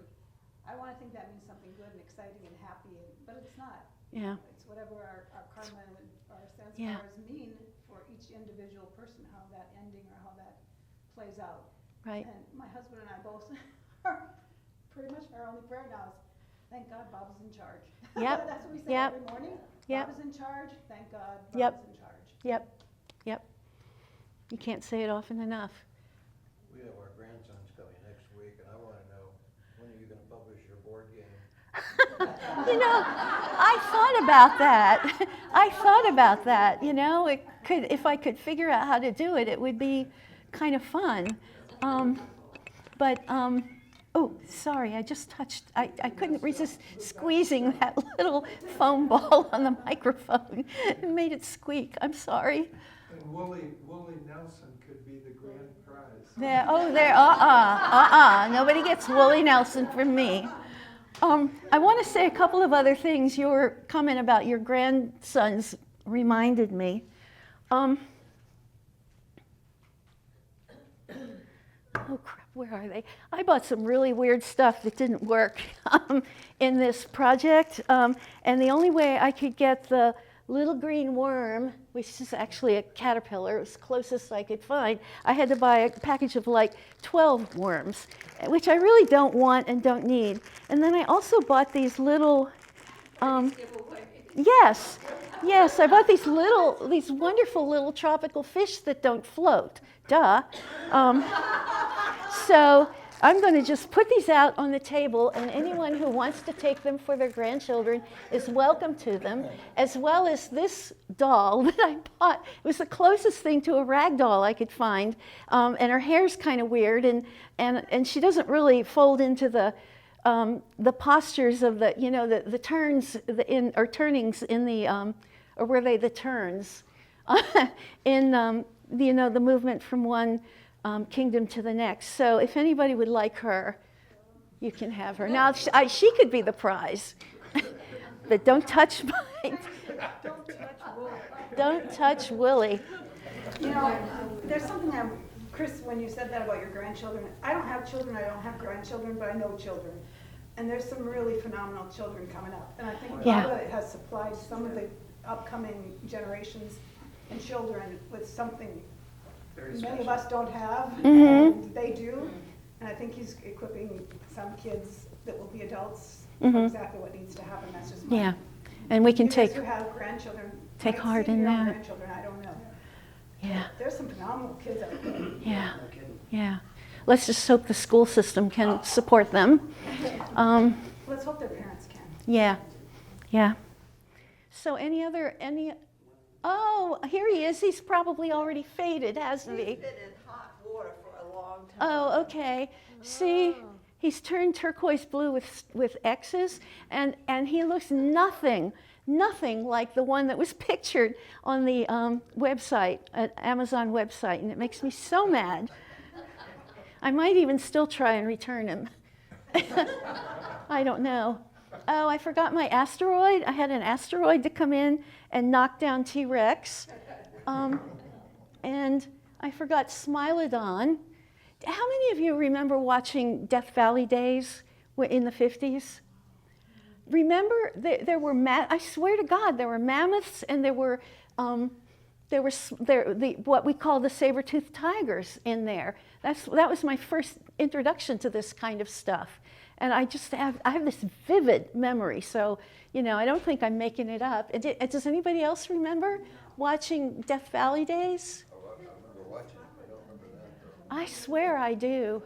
I want to think that means something good and exciting and happy. But it's not. Yeah. It's whatever our karma and our Yeah. sanskars mean for each individual person, how that ending or how that plays out. Right. And my husband and I both are pretty much our only prayer now is, thank God Baba's in charge. Yep. That's what we say Yep. every morning. Yep. Baba's in charge, thank God Yep. Baba's in charge. Yep. Yep. You can't say it often enough. We have our grandsons coming next week, and I want to know, when are you going to publish your board game? You know, I thought about that. I thought about that. You know, if I could figure out how to do it, it would be kind of fun. Oh, sorry, I just touched, I couldn't resist squeezing that little foam ball on the microphone. It made it squeak. I'm sorry. And Wooly Nelson could be the grand prize. Nobody gets Wooly Nelson from me. I want to say a couple of other things. Your comment about your grandsons reminded me. Oh crap, where are they? I bought some really weird stuff that didn't work in this project. And the only way I could get the little green worm, which is actually a caterpillar, it was the closest I could find, I had to buy a package of like 12 worms, which I really don't want and don't need. And then I also bought these little, yes, I bought these wonderful little tropical fish that don't float, duh. So I'm going to just put these out on the table, and anyone who wants to take them for their grandchildren is welcome to them, as well as this doll that I bought. It was the closest thing to a rag doll I could find, and her hair's kind of weird, and she doesn't really fold into the postures of the, you know, the turns or turnings in the, or were they the turns in you know, the movement from one kingdom to the next. So if anybody would like her, you can have her. Now, she could be the prize, but don't touch don't touch Willie. You know, there's something that, Chris, when you said that about your grandchildren, I don't have children, I don't have grandchildren, but I know children. And there's some really phenomenal children coming up. And I think Yeah. Baba has supplied some of the upcoming generations and children with something many of us don't have, and they do. And I think he's equipping some kids that will be adults for exactly what needs to happen. That's just Yeah, and we can you take guys who have grandchildren. take might heart see in your own that. grandchildren, I don't know. Yeah, There's some phenomenal kids out there. yeah, yeah. Let's just hope the school system can support them. Let's hope their parents can. Yeah, yeah. So oh, here he is. He's probably already faded, hasn't he? He's been in hot water for a long time. Oh, okay. See, he's turned turquoise blue with X's, and he looks nothing like the one that was pictured on the website, Amazon website, and it makes me so mad. I might even still try and return him. I don't know. Oh, I forgot my asteroid. I had an asteroid to come in and knock down T-Rex. And I forgot Smilodon. How many of you remember watching Death Valley Days in the 50s? Remember, there were, I swear to God, there were mammoths and there were what we call the saber-toothed tigers in there. That was my first introduction to this kind of stuff. And I have this vivid memory, so, you know, I don't think I'm making it up. Does anybody else remember watching Death Valley Days? Oh, I remember watching it, I don't remember that though. I swear I do.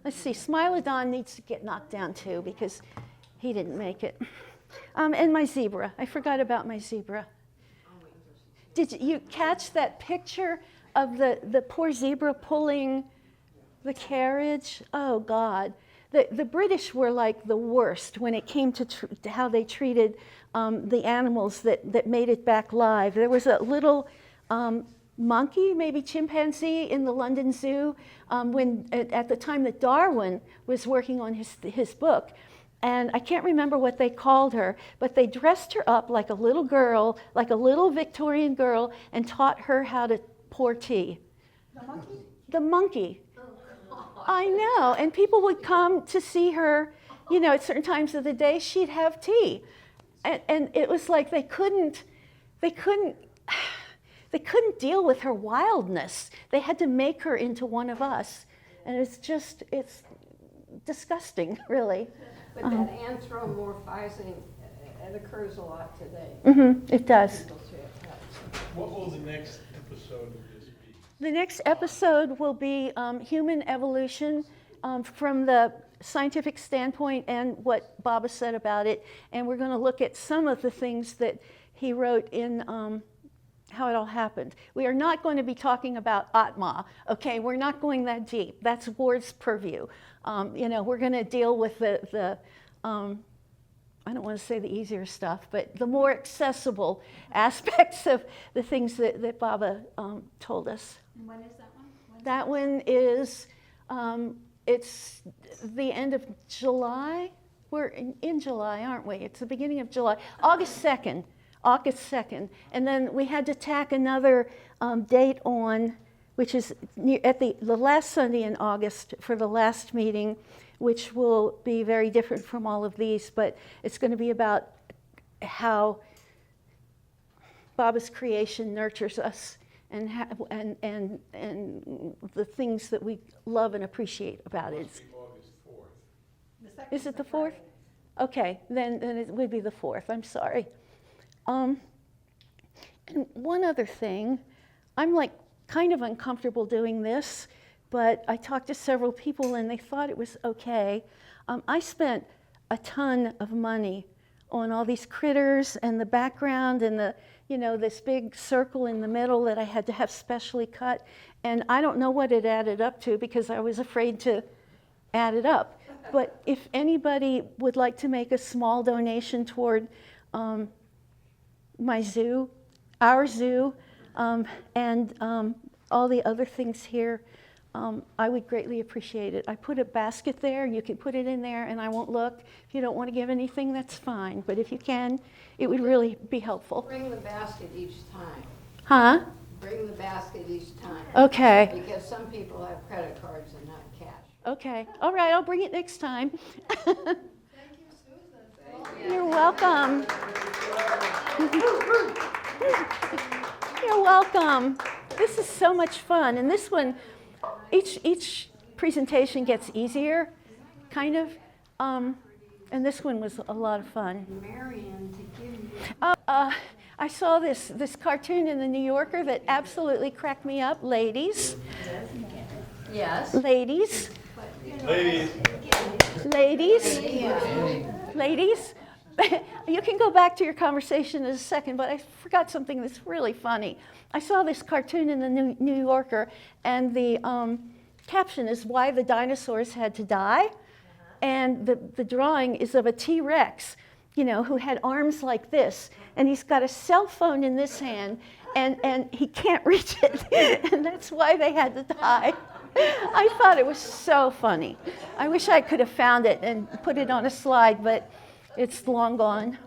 Let's see, Smilodon needs to get knocked down too because he didn't make it. And my zebra. I forgot about my zebra. Did you catch that picture of the poor zebra pulling the carriage? Oh, God. The British were like the worst when it came to how they treated the animals that made it back live. There was a little monkey, maybe chimpanzee, in the London Zoo at the time that Darwin was working on his book. And I can't remember what they called her, but they dressed her up like a little girl, like a little Victorian girl, and taught her how to pour tea. The monkey? The monkey. I know, and people would come to see her, you know, at certain times of the day, she'd have tea. And it was like they couldn't deal with her wildness. They had to make her into one of us. And it's disgusting, really. But that anthropomorphizing, it occurs a lot today. It does. People say it does. What will the next episode of this be? The next episode will be human evolution from the scientific standpoint and what Baba said about it. And we're going to look at some of the things that he wrote in how it all happened. We are not going to be talking about Atma, okay? We're not going that deep. That's Ward's purview. You know, we're going to deal with the I don't want to say the easier stuff, but the more accessible aspects of the things that Baba told us. And when is that one? That one is, it's the end of July. We're in July, aren't we? It's the beginning of July. August 2nd. August 2nd. And then we had to tack another date on, which is at the last Sunday in August for the last meeting, which will be very different from all of these, but it's going to be about how Baba's creation nurtures us and the things that we love and appreciate about it. Must be August 4th. The second Is it the 4th? Friday. Okay, then it would be the 4th. I'm sorry. And one other thing, I'm like kind of uncomfortable doing this, but I talked to several people and they thought it was okay. I spent a ton of money on all these critters and the background and this big circle in the middle that I had to have specially cut. And I don't know what it added up to because I was afraid to add it up. But if anybody would like to make a small donation toward my zoo, our zoo, and all the other things here, I would greatly appreciate it. I put a basket there, you can put it in there and I won't look. If you don't want to give anything, that's fine. But if you can, it would really be helpful. Bring the basket each time. Huh? Bring the basket each time. Okay. Because some people have credit cards and not cash. Okay. All right, I'll bring it next time. Thank you, Susan. You're welcome. You're welcome. This is so much fun. And this one, each presentation gets easier, kind of. And this one was a lot of fun. Marion, to give you. I saw this cartoon in the New Yorker that absolutely cracked me up. Ladies. Yes. Ladies. Ladies. Ladies. Ladies. You can go back to your conversation in a second, but I forgot something that's really funny. I saw this cartoon in the New Yorker, and the caption is "Why the Dinosaurs Had to Die," and the drawing is of a T-Rex, who had arms like this, and he's got a cell phone in this hand, and he can't reach it, and that's why they had to die. I thought it was so funny. I wish I could have found it and put it on a slide, but it's long gone.